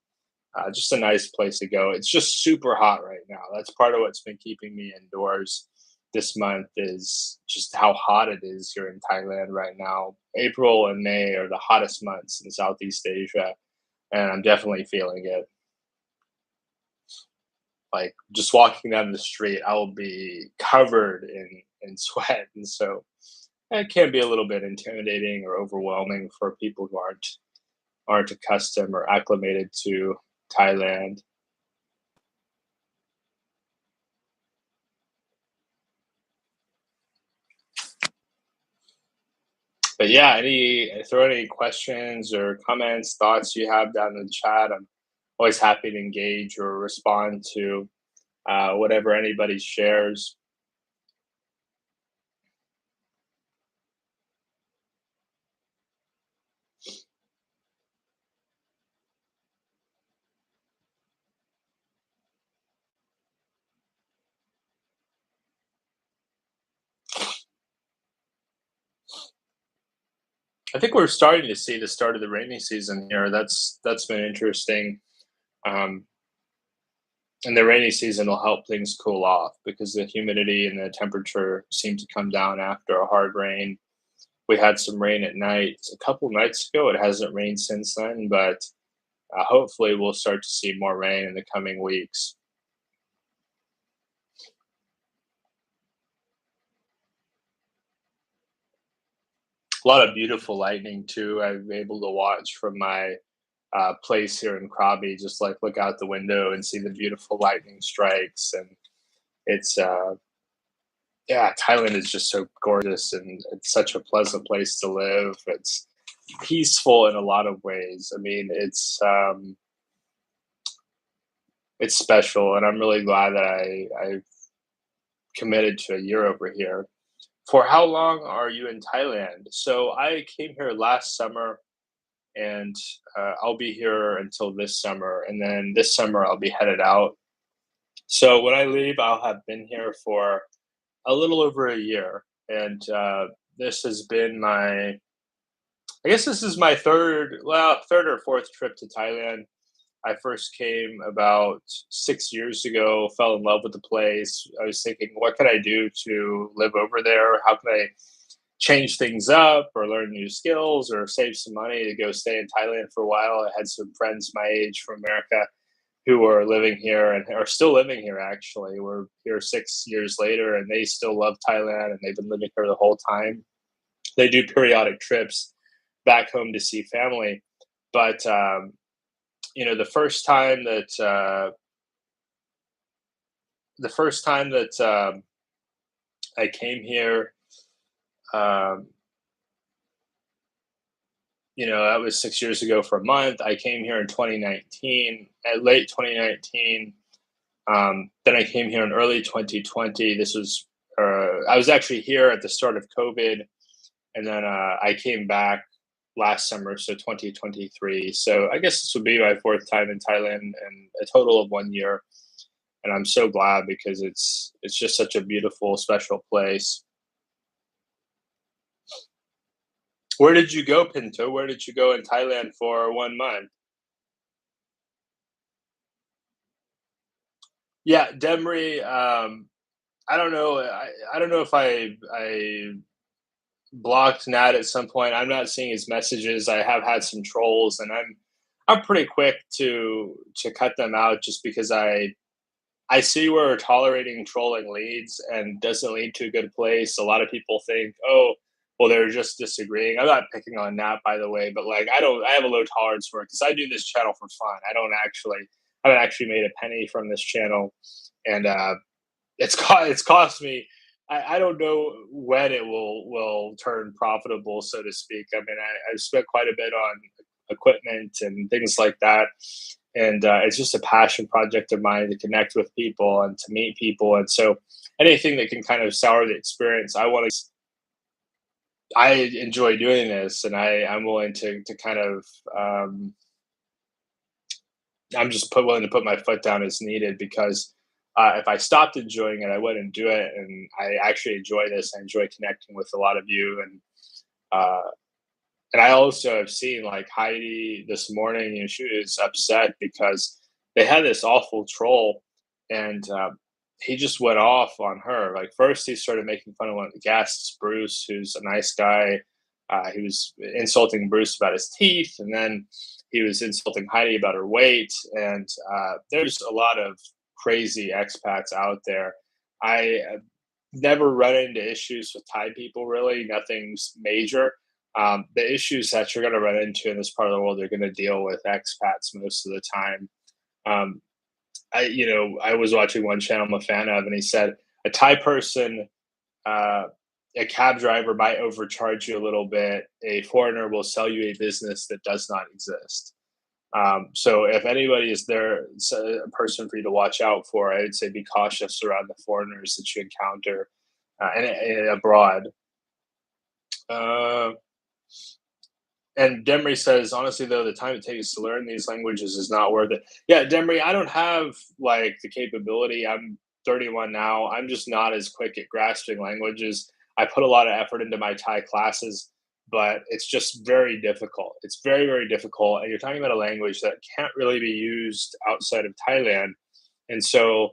Speaker 1: just a nice place to go. It's just super hot right now. That's part of what's been keeping me indoors this month is just how hot it is here in Thailand right now. April and May are the hottest months in Southeast Asia, and I'm definitely feeling it. Like just walking down the street, I will be covered in sweat, and so it can be a little bit intimidating or overwhelming for people who aren't accustomed or acclimated to Thailand. But yeah, throw any questions or comments, thoughts you have down in the chat. I'm always happy to engage or respond to whatever anybody shares. I think we're starting to see the start of the rainy season here. That's been interesting. Um, and the rainy season will help things cool off because the humidity and the temperature seem to come down after a hard rain. We had some rain at night a couple nights ago. It hasn't rained since then, but hopefully we'll start to see more rain in the coming weeks. A lot of beautiful lightning too. I've been able to watch from my place here in Krabi. Just like look out the window and see the beautiful lightning strikes, and it's yeah, Thailand is just so gorgeous, and it's such a pleasant place to live. It's peaceful in a lot of ways. I mean, it's special, and I'm really glad that I've committed to a year over here. For how long are you in Thailand? So I came here last summer, and I'll be here until this summer, and then this summer I'll be headed out. So when I leave, I'll have been here for a little over a year, and this has been my I guess this is my third or fourth trip to Thailand. I first came about 6 years ago, fell in love with the place. I was thinking, what can I do to live over there? How can I change things up or learn new skills or save some money to go stay in Thailand for a while? I had some friends my age from America who are living here and are still living here, actually. We're here 6 years later, and they still love Thailand, and they've been living here the whole time. They do periodic trips back home to see family. But the first time that I came here, um, that was 6 years ago for a month. I came here in 2019, at late 2019. Then I came here in early 2020. I was actually here at the start of COVID, and then I came back last summer, so 2023. So I guess this would be my fourth time in Thailand and a total of 1 year. And I'm so glad because it's just such a beautiful, special place. Where did you go, Pinto? Where did you go in Thailand for 1 month? Yeah, Demri. I don't know. I don't know if I blocked Nat at some point. I'm not seeing his messages. I have had some trolls, and I'm pretty quick to cut them out just because I see where tolerating trolling leads and doesn't lead to a good place. A lot of people think, oh, well, they're just disagreeing. I'm not picking on that, by the way, but like, I have a low tolerance for it because I do this channel for fun. I haven't actually made a penny from this channel, and it's cost me. I don't know when it will turn profitable, so to speak. I mean, I've spent quite a bit on equipment and things like that, and it's just a passion project of mine to connect with people and to meet people. And so, anything that can kind of sour the experience, I want to. I enjoy doing this, and I'm willing to kind of willing to put my foot down as needed because if I stopped enjoying it, I wouldn't do it. And I actually enjoy this. I enjoy connecting with a lot of you, uh, and I also have seen like Heidi this morning, and she was upset because they had this awful troll, and he just went off on her. Like first, he started making fun of one of the guests, Bruce, who's a nice guy. He was insulting Bruce about his teeth, and then he was insulting Heidi about her weight. And there's a lot of crazy expats out there. I never run into issues with Thai people, really. Nothing's major. The issues that you're going to run into in this part of the world, you're going to deal with expats most of the time. Um, I was watching one channel I'm a fan of, and he said a Thai person, uh, a cab driver might overcharge you a little bit. A foreigner will sell you a business that does not exist. So if anybody is there, it's a person for you to watch out for. I would say be cautious around the foreigners that you encounter and abroad. Uh, and Demry says, honestly, though, the time it takes to learn these languages is not worth it. Yeah, Demry, I don't have like the capability. I'm 31 now. I'm just not as quick at grasping languages. I put a lot of effort into my Thai classes, but it's just very difficult. It's very, very difficult. And you're talking about a language that can't really be used outside of Thailand. And so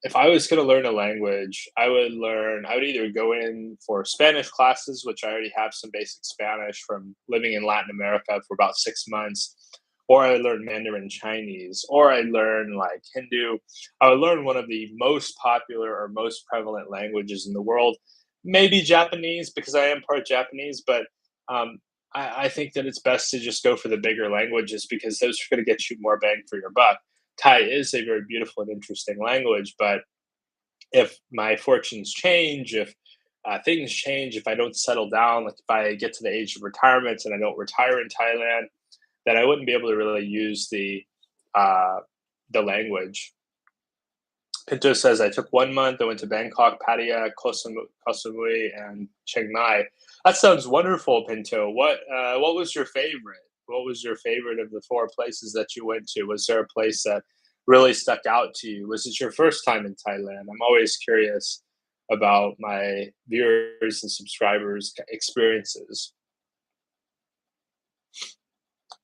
Speaker 1: if I was going to learn a language, I would either go in for Spanish classes, which I already have some basic Spanish from living in Latin America for about 6 months, or I would learn Mandarin Chinese, or I'd learn like Hindu. I would learn one of the most popular or most prevalent languages in the world, maybe Japanese because I am part Japanese, but um, I think that it's best to just go for the bigger languages because those are going to get you more bang for your buck. Thai is a very beautiful and interesting language, but if my fortunes change, if things change, if I don't settle down, like if I get to the age of retirement and I don't retire in Thailand, then I wouldn't be able to really use uh, the language. Pinto says, I took 1 month. I went to Bangkok, Pattaya, Koh Samui, and Chiang Mai. That sounds wonderful, Pinto. What was your favorite? What was your favorite of the four places that you went to? Was there a place that really stuck out to you? Was it your first time in Thailand? I'm always curious about my viewers and subscribers' experiences.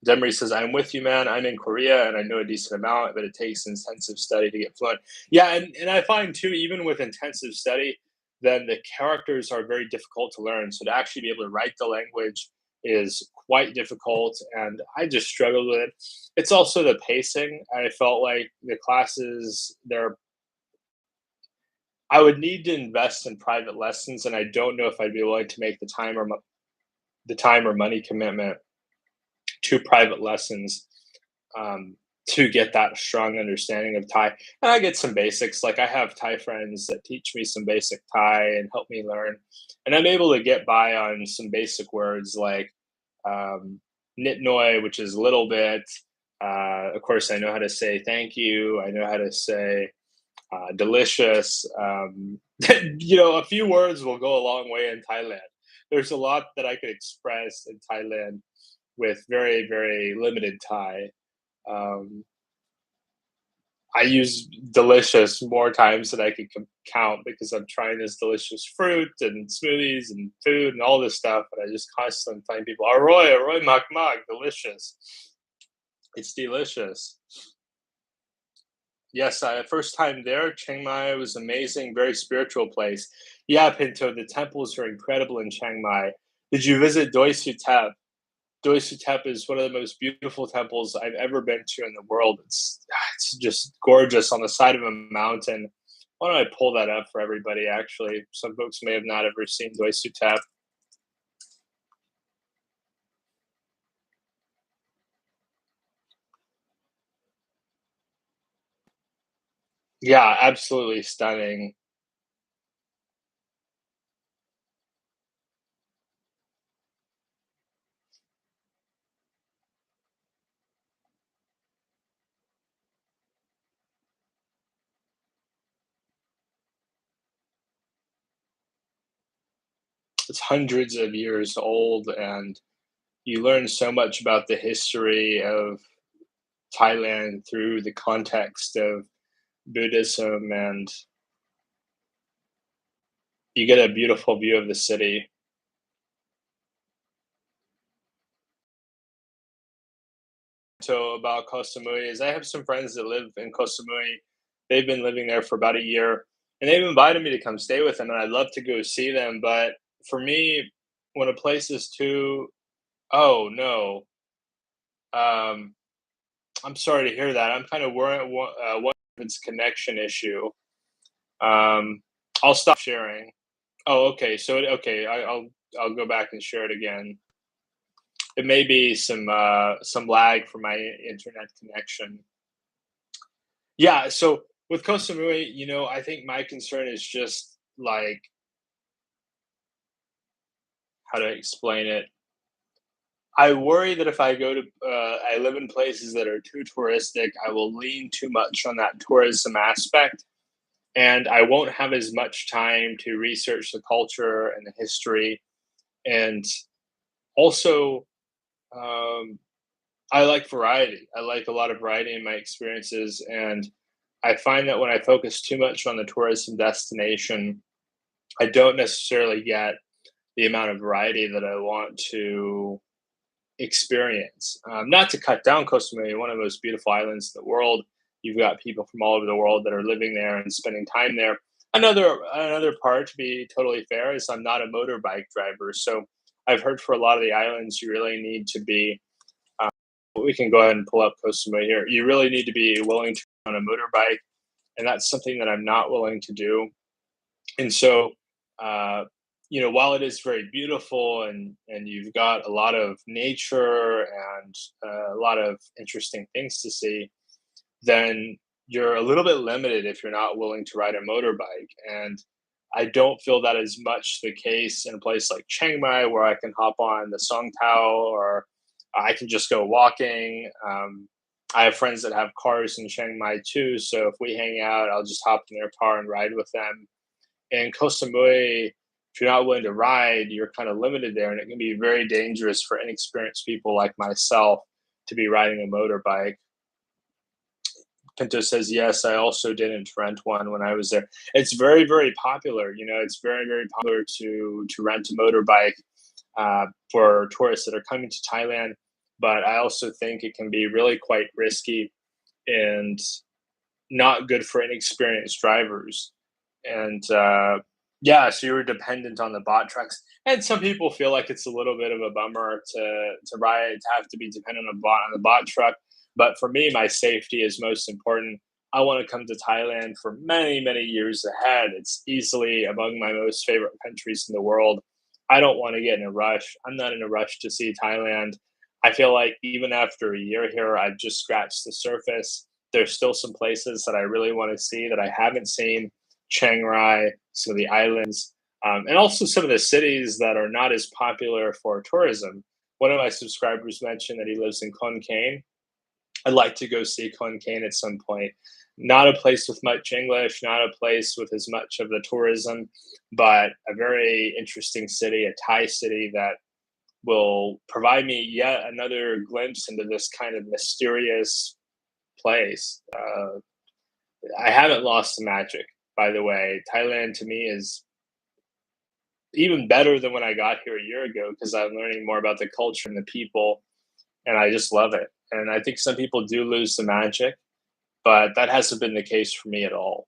Speaker 1: Demery says, I'm with you, man. I'm in Korea and I know a decent amount, but it takes intensive study to get fluent. Yeah, and I find too, even with intensive study, then the characters are very difficult to learn. So to actually be able to write the language is quite difficult. And I just struggled with it. It's also the pacing. I felt like the classes, I would need to invest in private lessons, and I don't know if I'd be willing to make the time or money commitment to private lessons um, to get that strong understanding of Thai. And I get some basics. Like I have Thai friends that teach me some basic Thai and help me learn. And I'm able to get by on some basic words like nit noi, which is little bit. Of course, I know how to say thank you. I know how to say delicious. A few words will go a long way in Thailand. There's a lot that I could express in Thailand with very, very limited Thai. Um, I use delicious more times than I could count because I'm trying this delicious fruit and smoothies and food and all this stuff. And I just constantly find people, Aroy, mak mak, delicious. It's delicious. Yes, first time there, Chiang Mai was amazing, very spiritual place. Yeah, Pinto, the temples are incredible in Chiang Mai. Did you visit Doi Suthep? Doi Suthep is one of the most beautiful temples I've ever been to in the world. It's just gorgeous on the side of a mountain. Why don't I pull that up for everybody? Actually, some folks may have not ever seen Doi Suthep. Yeah, absolutely stunning. It's hundreds of years old, and you learn so much about the history of Thailand through the context of Buddhism, and you get a beautiful view of the city. So about Koh Samui is I have some friends that live in Koh Samui. They've been living there for about a year, and they've invited me to come stay with them, and I'd love to go see them. But for me, when a place is too, oh no, um, I'm sorry to hear that. I'm kind of worried. What if it's a connection issue? Um, I'll stop sharing. Oh, okay. So okay, I'll go back and share it again. It may be some lag for my internet connection. Yeah, so with Koh Samui, I think my concern is just like how to explain it. I worry that if I go to, I live in places that are too touristic, I will lean too much on that tourism aspect, and I won't have as much time to research the culture and the history. And also, um, I like variety. I like a lot of variety in my experiences, and I find that when I focus too much on the tourism destination, I don't necessarily get the amount of variety that I want to experience. Not to cut down Koh Samui, one of the most beautiful islands in the world. You've got people from all over the world that are living there and spending time there. Another part, to be totally fair, is I'm not a motorbike driver, so I've heard for a lot of the islands you really need to be. Um, we can go ahead and pull up Koh Samui here. You really need to be willing to on a motorbike, and that's something that I'm not willing to do. And so, uh, while it is very beautiful and you've got a lot of nature and a lot of interesting things to see, then you're a little bit limited if you're not willing to ride a motorbike. And I don't feel that is much the case in a place like Chiang Mai, where I can hop on the Song Tao or I can just go walking. I have friends that have cars in Chiang Mai too, so if we hang out, I'll just hop in their car and ride with them. In Koh Samui, if you're not willing to ride, you're kind of limited there, and it can be very dangerous for inexperienced people like myself to be riding a motorbike. Pinto says, yes, I also didn't rent one when I was there. It's very, very popular. It's very, very popular to rent a motorbike for tourists that are coming to Thailand. But I also think it can be really quite risky and not good for inexperienced drivers. And yeah, so you're dependent on the bot trucks. And some people feel like it's a little bit of a bummer to ride to have to be dependent on the bot truck. But for me, my safety is most important. I want to come to Thailand for many, many years ahead. It's easily among my most favorite countries in the world. I don't want to get in a rush. I'm not in a rush to see Thailand. I feel like even after a year here, I've just scratched the surface. There's still some places that I really want to see that I haven't seen. Chiang Rai, some of the islands, and also some of the cities that are not as popular for tourism. One of my subscribers mentioned that he lives in Khon Kaen. I'd like to go see Khon Kaen at some point. Not a place with much English, not a place with as much of the tourism, but a very interesting city, a Thai city that will provide me yet another glimpse into this kind of mysterious place. I haven't lost the magic, by the way. Thailand to me is even better than when I got here a year ago because I'm learning more about the culture and the people, and I just love it. And I think some people do lose the magic, but that hasn't been the case for me at all.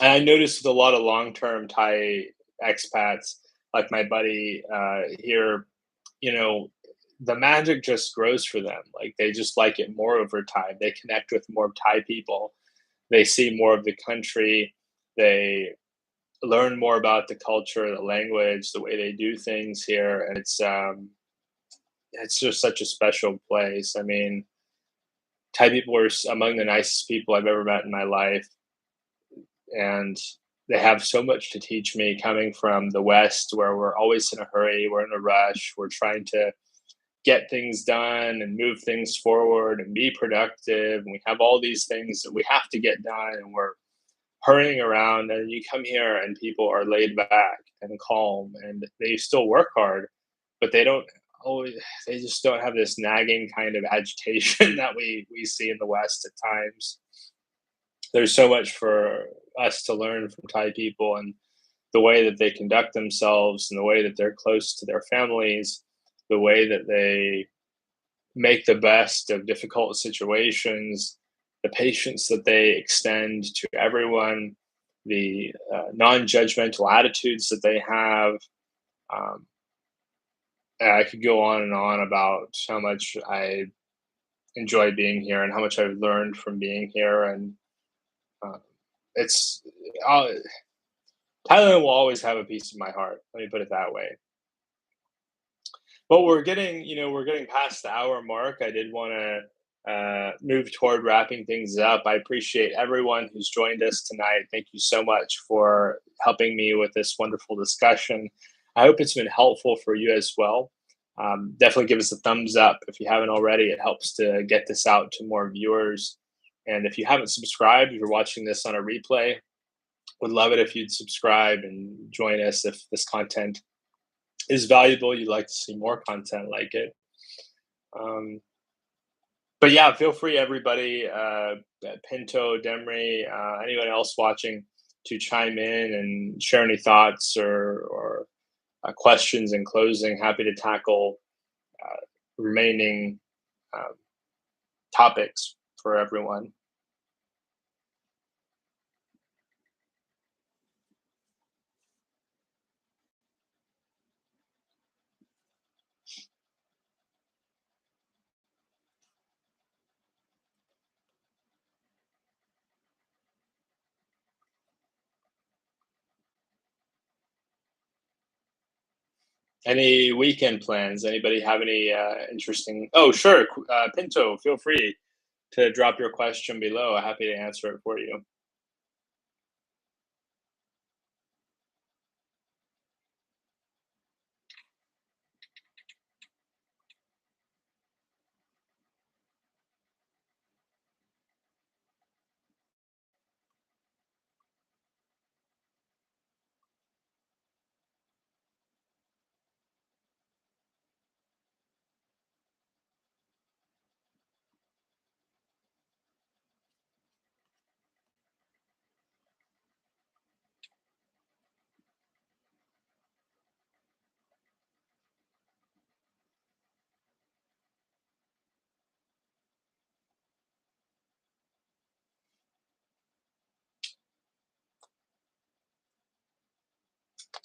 Speaker 1: And I noticed with a lot of long-term Thai expats, like my buddy here, you know, the magic just grows for them. Like they just like it more over time. They connect with more Thai people. They see more of the country. They learn more about the culture, the language, the way they do things here, and it's just such a special place. I mean, Thai people are among the nicest people I've ever met in my life, and they have so much to teach me coming from the West, where we're always in a hurry, we're in a rush, we're trying to get things done and move things forward and be productive. And we have all these things that we have to get done, and we're hurrying around. And you come here, and people are laid back and calm, and they still work hard, but they don't always. They just don't have this nagging kind of agitation that we see in the West at times. There's so much for us to learn from Thai people and the way that they conduct themselves and the way that they're close to their families, the way that they make the best of difficult situations, the patience that they extend to everyone, the non-judgmental attitudes that they have. Um, and I could go on and on about how much I enjoy being here and how much I've learned from being here. And uh, it's uh, Thailand will always have a piece of my heart. Let me put it that way. But we're getting past the hour mark. I did want to move toward wrapping things up. I appreciate everyone who's joined us tonight. Thank you so much for helping me with this wonderful discussion. I hope it's been helpful for you as well. Definitely give us a thumbs up if you haven't already. It helps to get this out to more viewers. And if you haven't subscribed, if you're watching this on a replay, would love it if you'd subscribe and join us if this content is valuable. You'd like to see more content like it. Um, but yeah, feel free, everybody, Pinto, Demry, anyone else watching, to chime in and share any thoughts or questions in closing. Happy to tackle remaining um, topics for everyone. Any weekend plans? Anybody have any interesting? Oh, sure, Pinto. Feel free to drop your question below. Happy to answer it for you.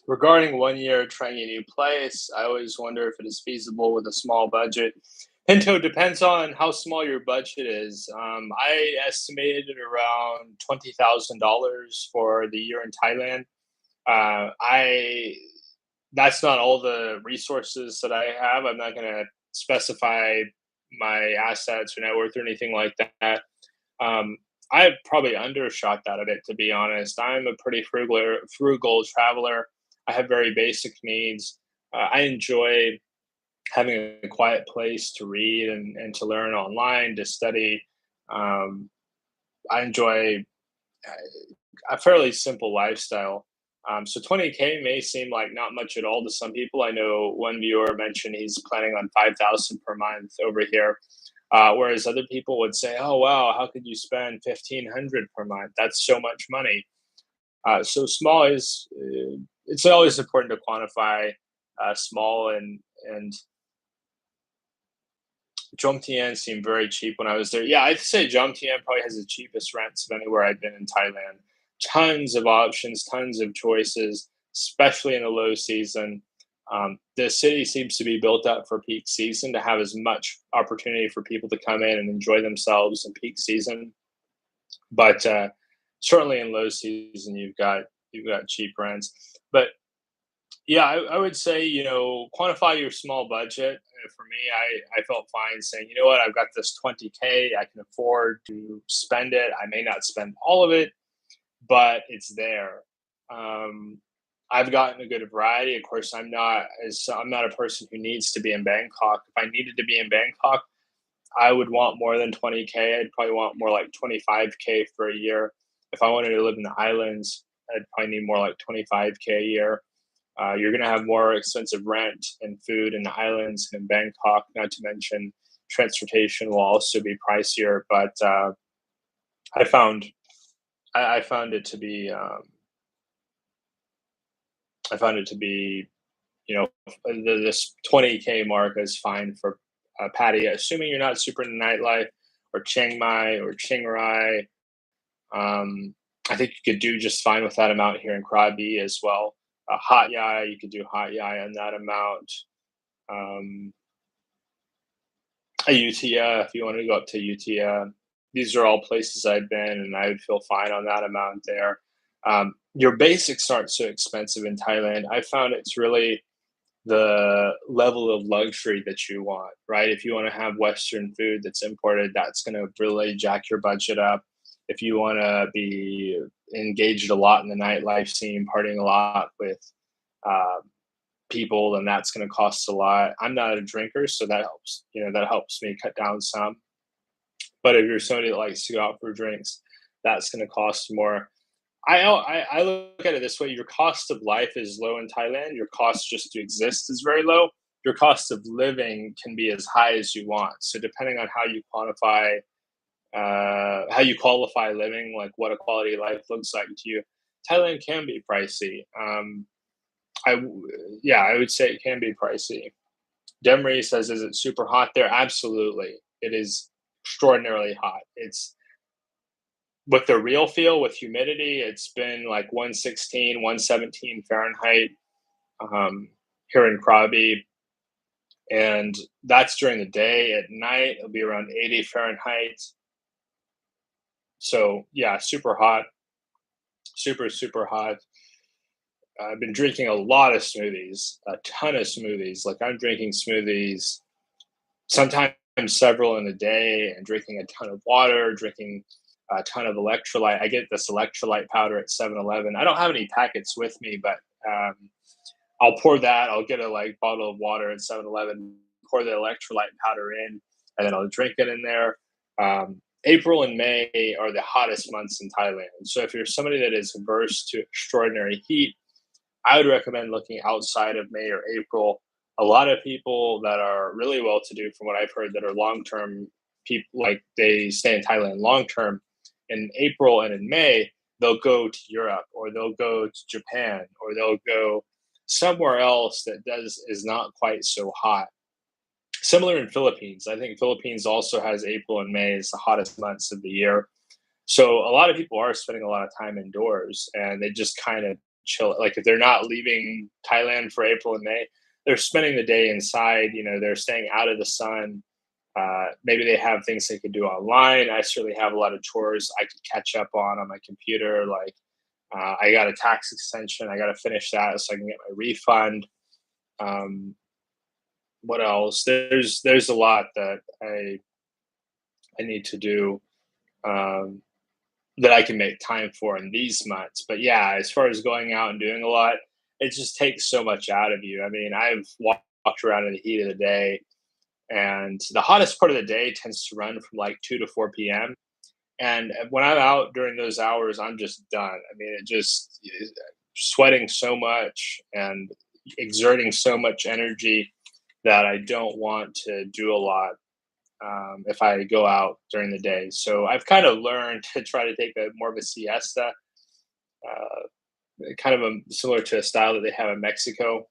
Speaker 1: Regarding 1 year trying a new place, I always wonder if it is feasible with a small budget. Pinto, depends on how small your budget is. I estimated around $20,000 for the year in Thailand. I That's not all the resources that I have. I'm not going to specify my assets or net worth or anything like that. Um, I probably undershot that a bit, to be honest. I'm a pretty frugal traveler. I have very basic needs. I enjoy having a quiet place to read and to learn online, to study. Um, I enjoy a fairly simple lifestyle. So 20K may seem like not much at all to some people. I know one viewer mentioned he's planning on 5,000 per month over here. Whereas other people would say, "Oh wow, how could you spend 1,500 per month? That's so much money." So small is it's always important to quantify small and Jomtien seemed very cheap when I was there. Yeah, I'd say Jomtien probably has the cheapest rents of anywhere I've been in Thailand. tons of options, tons of choices, especially in the low season. The city seems to be built up for peak season to have as much opportunity for people to come in and enjoy themselves in peak season. But certainly in low season, you've got cheap rents. But yeah, I would say, quantify your small budget. For me, I felt fine saying, you know what, I've got this 20K, I can afford to spend it. I may not spend all of it, but it's there. Um, I've gotten a good variety. Of course, I'm not a person who needs to be in Bangkok. If I needed to be in Bangkok, I would want more than 20K. I'd probably want more like 25K for a year. If I wanted to live in the islands, I'd probably need more like 25K a year. You're going to have more expensive rent and food in the islands and in Bangkok, not to mention transportation will also be pricier. But I found I found it to be I found it to be this 20K mark is fine for Pattaya, assuming you're not super into nightlife or Chiang Mai or Chiang Rai. I think you could do just fine with that amount here in Krabi as well. Hot Yai, you could do Hot Yai on that amount. Um, Ayutthaya, if you want to go up to Ayutthaya, these are all places I've been, and I would feel fine on that amount there. Your basics aren't so expensive in Thailand. I found it's really the level of luxury that you want, right? If you want to have Western food that's imported, that's going to really jack your budget up. If you want to be engaged a lot in the nightlife scene, partying a lot with uh, people, then that's going to cost a lot. I'm not a drinker, so that helps. That helps me cut down some. But if you're somebody that likes to go out for drinks, that's going to cost more. I look at it this way: your cost of life is low in Thailand. Your cost just to exist is very low. Your cost of living can be as high as you want. So depending on how you qualify living, like what a quality of life looks like to you, Thailand can be pricey. Yeah, I would say it can be pricey. Demry says, "Is it super hot there?" Absolutely, it is extraordinarily hot. It's with the real feel with humidity. It's been like 116, 117 Fahrenheit here in Krabi, and that's during the day. At night, it'll be around 80 Fahrenheit. So yeah, super hot, super hot. I've been drinking a lot of smoothies, a ton of smoothies. Like I'm drinking smoothies sometimes several in a day and drinking a ton of water, drinking a ton of electrolyte. I get this electrolyte powder at 7-Eleven. I don't have any packets with me, but um, I'll pour that. I'll get a bottle of water at 7-Eleven, pour the electrolyte powder in, and then I'll drink it in there. April and May are the hottest months in Thailand. So if you're somebody that is averse to extraordinary heat, I would recommend looking outside of May or April. A lot of people that are really well to do, from what I've heard, that are long term people, like they stay in Thailand long term, in April and in May, they'll go to Europe or they'll go to Japan or they'll go somewhere else that is not quite so hot. Similar in Philippines. I think Philippines also has April and May as the hottest months of the year. So a lot of people are spending a lot of time indoors and they just kind of chill. Like if they're not leaving Thailand for April and May, they're spending the day inside. They're staying out of the sun. Maybe they have things they could do online. I certainly have a lot of chores I could catch up on my computer. Like I got a tax extension. I got to finish that so I can get my refund. Um, what else? There's a lot that I need to do. Um, that I can make time for in these months. But yeah, as far as going out and doing a lot, it just takes so much out of you. I mean, I've walked around in the heat of the day, and the hottest part of the day tends to run from like 2 to 4 p.m. And when I'm out during those hours, I'm just done. I mean, it just sweating so much and exerting so much energy that I don't want to do a lot if I go out during the day. So I've kind of learned to try to take more of a siesta, kind of similar to a style that they have in Mexico.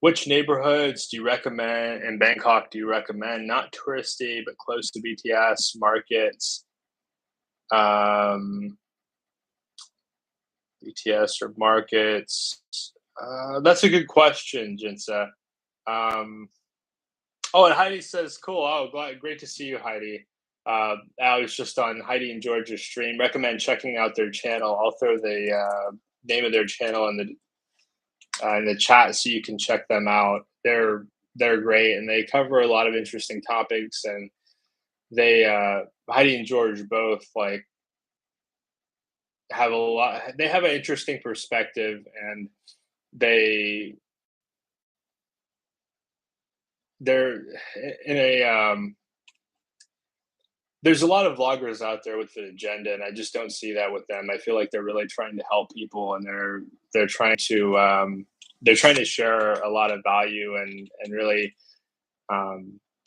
Speaker 1: Which neighborhoods do you recommend in Bangkok? Do you recommend not touristy but close to BTS markets? Um, BTS or markets? That's a good question, Jinsa. Um, oh, and Heidi says, "Cool. Oh, great to see you, Heidi." I was just on Heidi and George's stream. Recommend checking out their channel. I'll throw the name of their channel in the chat so you can check them out. They're great and they cover a lot of interesting topics. And they Heidi and George both like have a lot. They have an interesting perspective, and they they're in a there's a lot of vloggers out there with an agenda, and I just don't see that with them. I feel like they're really trying to help people, and they're trying to they're trying to share a lot of value and really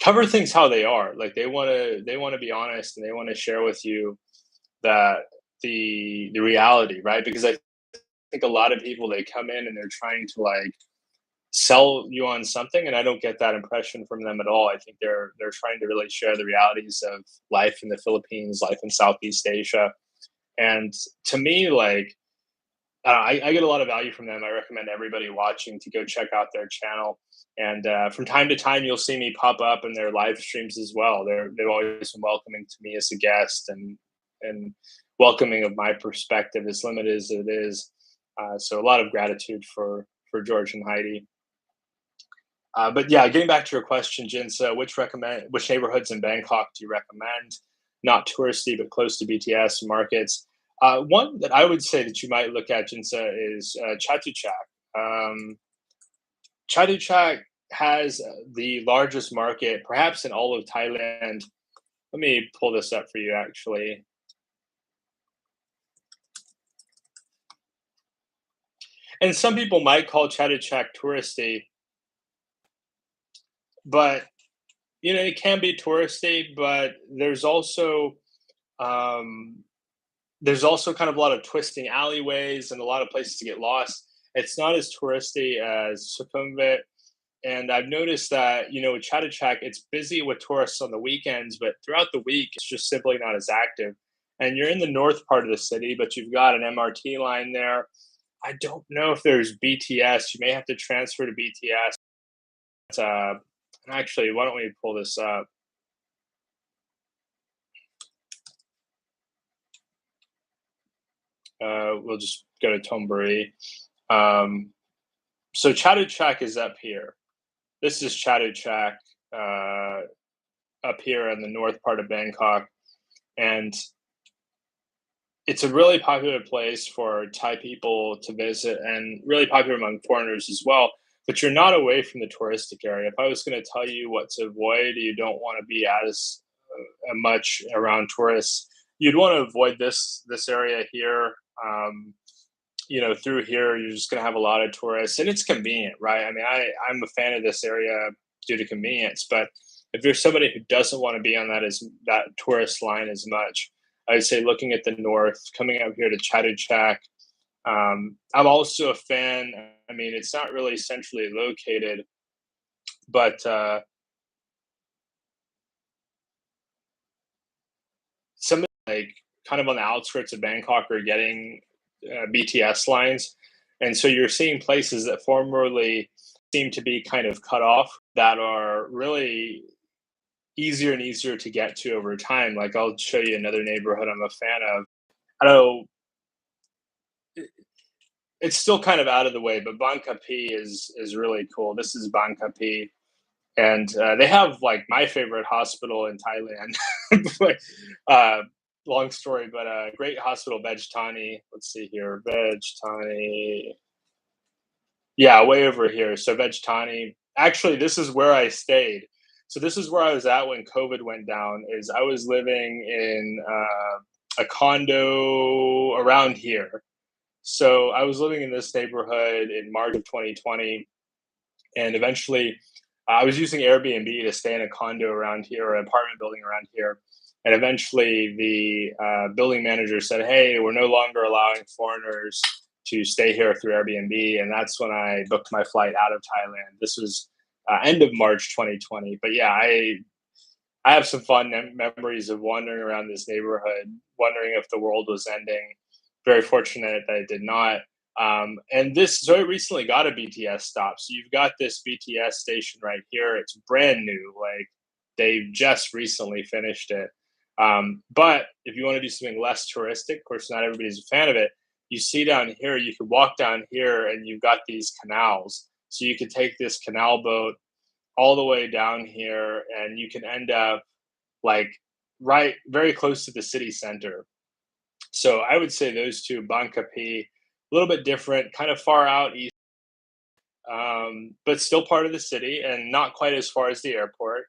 Speaker 1: cover things how they are. Like they want to be honest, and they want to share with you that the reality, right? Because I think a lot of people, they come in and they're trying to like sell you on something, and I don't get that impression from them at all. I think they're trying to really share the realities of life in the Philippines, life in Southeast Asia. And to me, like I get a lot of value from them. I recommend everybody watching to go check out their channel. And from time to time, you'll see me pop up in their live streams as well. They've always been welcoming to me as a guest, and welcoming of my perspective, as limited as it is. So a lot of gratitude for George and Heidi. But yeah, getting back to your question, Jinsa, which neighborhoods in Bangkok do you recommend? Not touristy, but close to BTS markets. One that I would say that you might look at, Jinsa, is Chatuchak. Chatuchak has the largest market, perhaps in all of Thailand. Let me pull this up for you, actually. And some people might call Chatuchak touristy, but it can be touristy, but um, there's also kind of a lot of twisting alleyways and a lot of places to get lost. It's not as touristy as Sukhumvit, and I've noticed that with Chatuchak, it's busy with tourists on the weekends, but throughout the week, it's just simply not as active. And you're in the north part of the city, but you've got an MRT line there. I don't know if there's BTS. You may have to transfer to BTS. Actually, why don't we pull this up? We'll just go to Tomburi. So Chatuchak is up here. This is Chatuchak up here in the north part of Bangkok, and it's a really popular place for Thai people to visit, and really popular among foreigners as well. But you're not away from the touristic area. If I was going to tell you what to avoid, you don't want to be as much around tourists. You'd want to avoid this area here. Through here, you're just going to have a lot of tourists, and it's convenient, right? I mean, I'm a fan of this area due to convenience, but if you're somebody who doesn't want to be on that tourist line as much, I'd say looking at the north, coming out here to Chatuchak. I'm also a fan. I mean, it's not really centrally located, but some like kind of on the outskirts of Bangkok are getting BTS lines, and so you're seeing places that formerly seem to be kind of cut off that are really easier and easier to get to over time. Like I'll show you another neighborhood I'm a fan of. I don't know, it's still kind of out of the way, but Bangkok is really cool. This is Bangkok, and they have like my favorite hospital in Thailand. But, long story, but great hospital, Vejthani. Let's see here, Vejthani. Yeah, way over here. So Vejthani. Actually, this is where I stayed. So this is where I was at when COVID went down. Is I was living in a condo around here. So I was living in this neighborhood in March of 2020, and eventually I was using Airbnb to stay in a condo around here, or an apartment building around here. And eventually the building manager said, "Hey, we're no longer allowing foreigners to stay here through Airbnb." And that's when I booked my flight out of Thailand. This was end of March 2020. But yeah, I have some fun memories of wandering around this neighborhood, wondering if the world was ending. very fortunate that it did not. And this, so it recently got a BTS stop. So you've got this BTS station right here. It's brand new. Like they just recently finished it. But if you want to do something less touristic, of course, not everybody's a fan of it. You see down here, you could walk down here and you've got these canals. So you could take this canal boat all the way down here and you can end up like right very close to the city center. So I would say those two, Bangkok, a little bit different, kind of far out east, but still part of the city and not quite as far as the airport.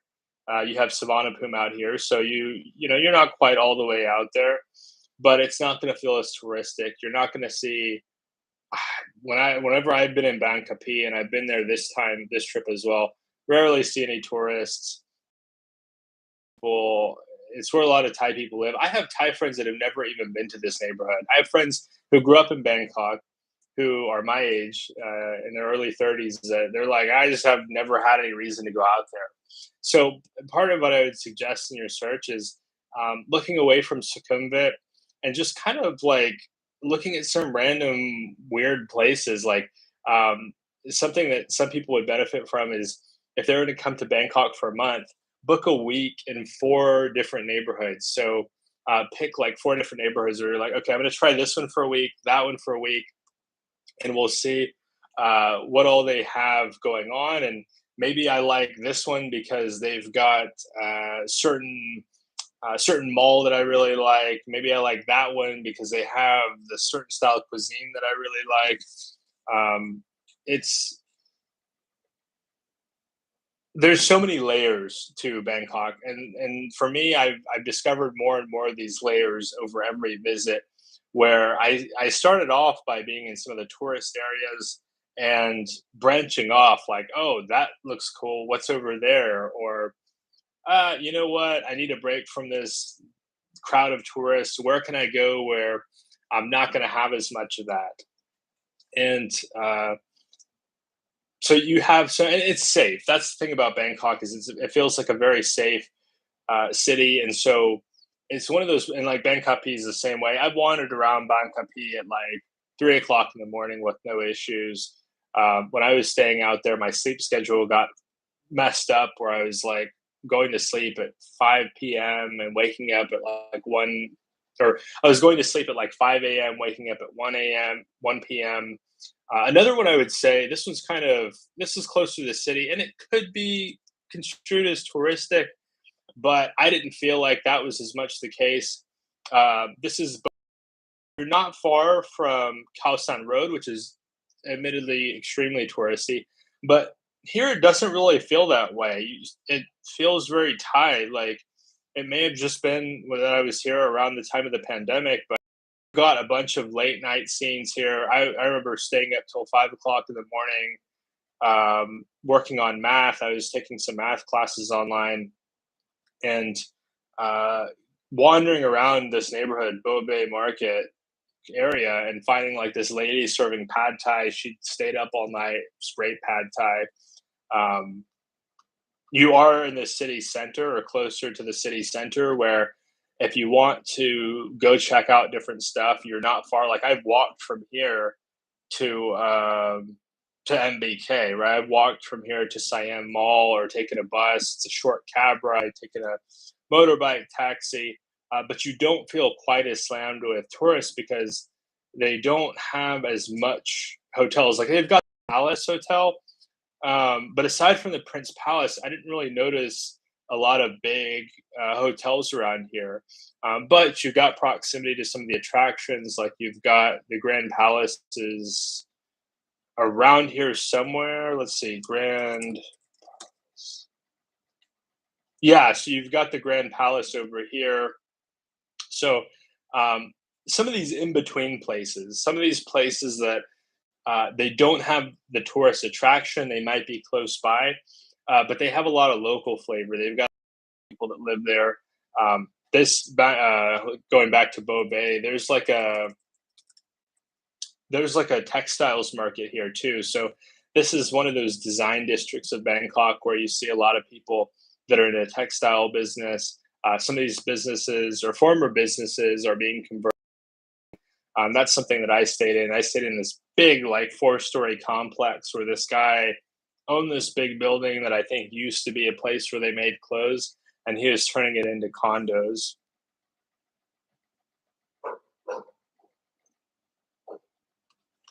Speaker 1: You have Savanapum out here, so you know you're not quite all the way out there, but it's not going to feel as touristic. You're not going to see whenever I've been in Bangkok and I've been there this trip as well. Rarely see any tourists. People, it's where a lot of Thai people live. I have Thai friends that have never even been to this neighborhood. I have friends who grew up in Bangkok who are my age in their early 30s that they're like, I just have never had any reason to go out there. So part of what I would suggest in your search is looking away from Sukhumvit and just kind of like looking at some random weird places. Like something that some people would benefit from is if they were to come to Bangkok for a month, book a week in 4 different neighborhoods. So pick like 4 different neighborhoods where you're like, okay, I'm going to try this one for a week, that one for a week, and we'll see what all they have going on. And maybe I like this one because they've got certain mall that I really like. Maybe I like that one because they have the certain style of cuisine that I really like. It's There's so many layers to Bangkok, and for me, I've discovered more and more of these layers over every visit. Where I started off by being in some of the tourist areas and branching off, like, oh, that looks cool. What's over there? Or you know what? I need a break from this crowd of tourists. Where can I go where I'm not going to have as much of that? And so you have so and it's safe. That's the thing about Bangkok is it feels like a very safe city, and so it's one of those. And like Bangkok is the same way. I've wandered around Bangkok at like 3 o'clock in the morning with no issues. When I was staying out there, my sleep schedule got messed up where I was like going to sleep at 5 p.m. and waking up at like 1, or I was going to sleep at like 5 a.m., waking up at 1 a.m., 1 p.m. Another one I would say, this is close to the city and it could be construed as touristic, but I didn't feel like that was as much the case. This is You're not far from Khao San Road, which is admittedly extremely touristy, but here it doesn't really feel that way. It feels very Thai. Like it may have just been when I was here around the time of the pandemic, but got a bunch of late night scenes here. I remember staying up till 5 o'clock in the morning, working on math. I was taking some math classes online and uh, wandering around this neighborhood, Bobe Market area, and finding like this lady serving pad thai. She stayed up all night, sprayed pad thai. Um, you are in the city center or closer to the city center where if you want to go check out different stuff, you're not far. Like I've walked from here to MBK, right? I've walked from here to Siam Mall or taken a bus. It's a short cab ride, taken a motorbike taxi, but you don't feel quite as slammed with tourists because they don't have as much hotels. Like they've got the Palace Hotel, but aside from the Prince Palace, I didn't really notice a lot of big hotels around here. But you've got proximity to some of the attractions, like you've got the Grand Palace is around here somewhere. Let's see, yeah, so you've got the Grand Palace over here. So um, some of these in between places, some of these places that they don't have the tourist attraction, they might be close by, but they have a lot of local flavor. They've got people that live there. Going back to Bow Bay, there's like a textiles market here too. So this is one of those design districts of Bangkok where you see a lot of people that are in a textile business. Some of these businesses or former businesses are being converted That's something that I stayed in. I stayed in this big, like 4-story complex where this guy owned this big building that I think used to be a place where they made clothes, and he was turning it into condos.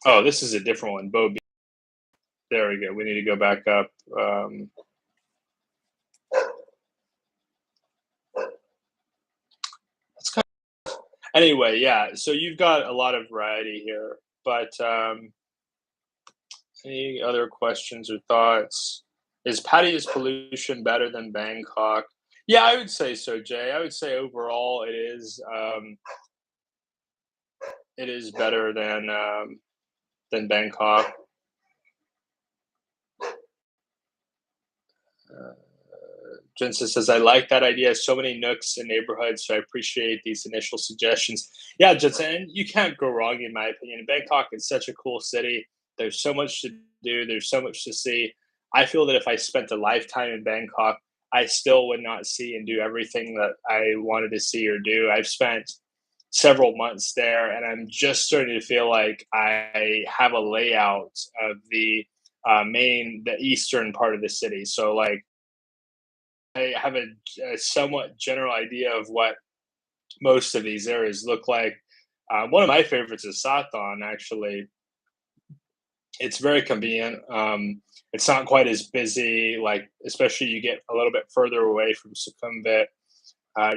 Speaker 1: Oh, this is a different one. There we go. We need to go back up. That's kind Anyway, yeah. So you've got a lot of variety here, but any other questions or thoughts? Is Patty's pollution better than Bangkok? Yeah, I would say so, Jay. I would say overall it is better than Bangkok. Uh, Jensen says, I like that idea. So many nooks and neighborhoods, so I appreciate these initial suggestions. Yeah, Jensen, and you can't go wrong, in my opinion. Bangkok is such a cool city. There's so much to do, there's so much to see. I feel that if I spent a lifetime in Bangkok, I still would not see and do everything that I wanted to see or do. I've spent several months there, and I'm just starting to feel like I have a layout of the eastern part of the city. So, like, I have a somewhat general idea of what most of these areas look like. One of my favorites is Sathon, actually. It's very convenient. It's not quite as busy, like, especially you get a little bit further away from Sukhumvit.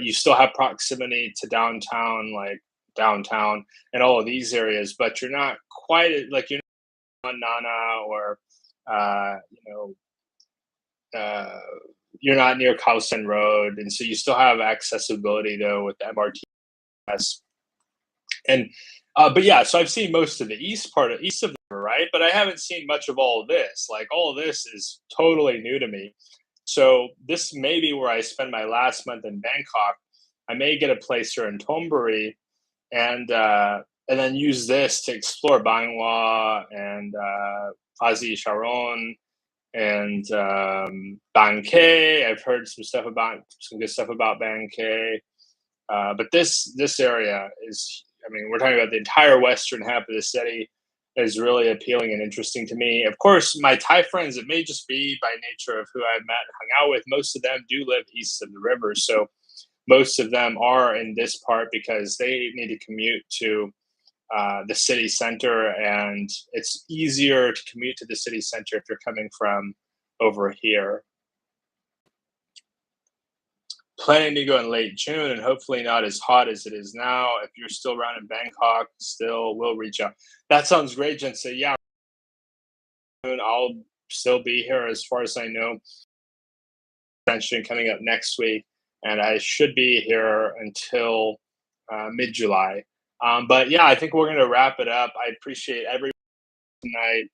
Speaker 1: You still have proximity to downtown, like downtown and all of these areas, but you're not quite like you're not on Nana or, you know, you're not near Khao Road, and so you still have accessibility though with the MRTS. And but yeah, so I've seen most of the east of the river, right? But I haven't seen much of all of this. Like all of this is totally new to me. So this may be where I spend my last month in Bangkok. I may get a place here in Thonburi, and then use this to explore Bangwa and Fazi Sharon and Bangkok. I've heard some good stuff about Bangkok. But this area is, I mean, we're talking about the entire western half of the city is really appealing and interesting to me. Of course, my Thai friends, it may just be by nature of who I've met and hung out with. Most of them do live east of the river, so most of them are in this part because they need to commute to the city center, and it's easier to commute to the city center if you're coming from over here. Planning to go in late June and hopefully not as hot as it is now. If you're still around in Bangkok, still will reach out. That sounds great, Jen. So yeah, I'll still be here as far as I know. Extension coming up next week, and I should be here until mid July. But yeah, I think we're going to wrap it up. I appreciate everyone tonight.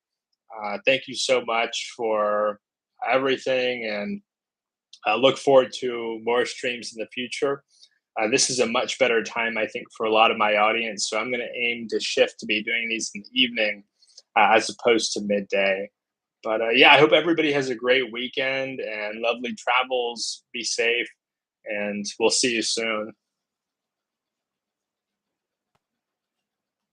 Speaker 1: Thank you so much for everything, and look forward to more streams in the future. This is a much better time, I think, for a lot of my audience. So I'm going to aim to shift to be doing these in the evening as opposed to midday. But yeah, I hope everybody has a great weekend and lovely travels. Be safe, and we'll see you soon.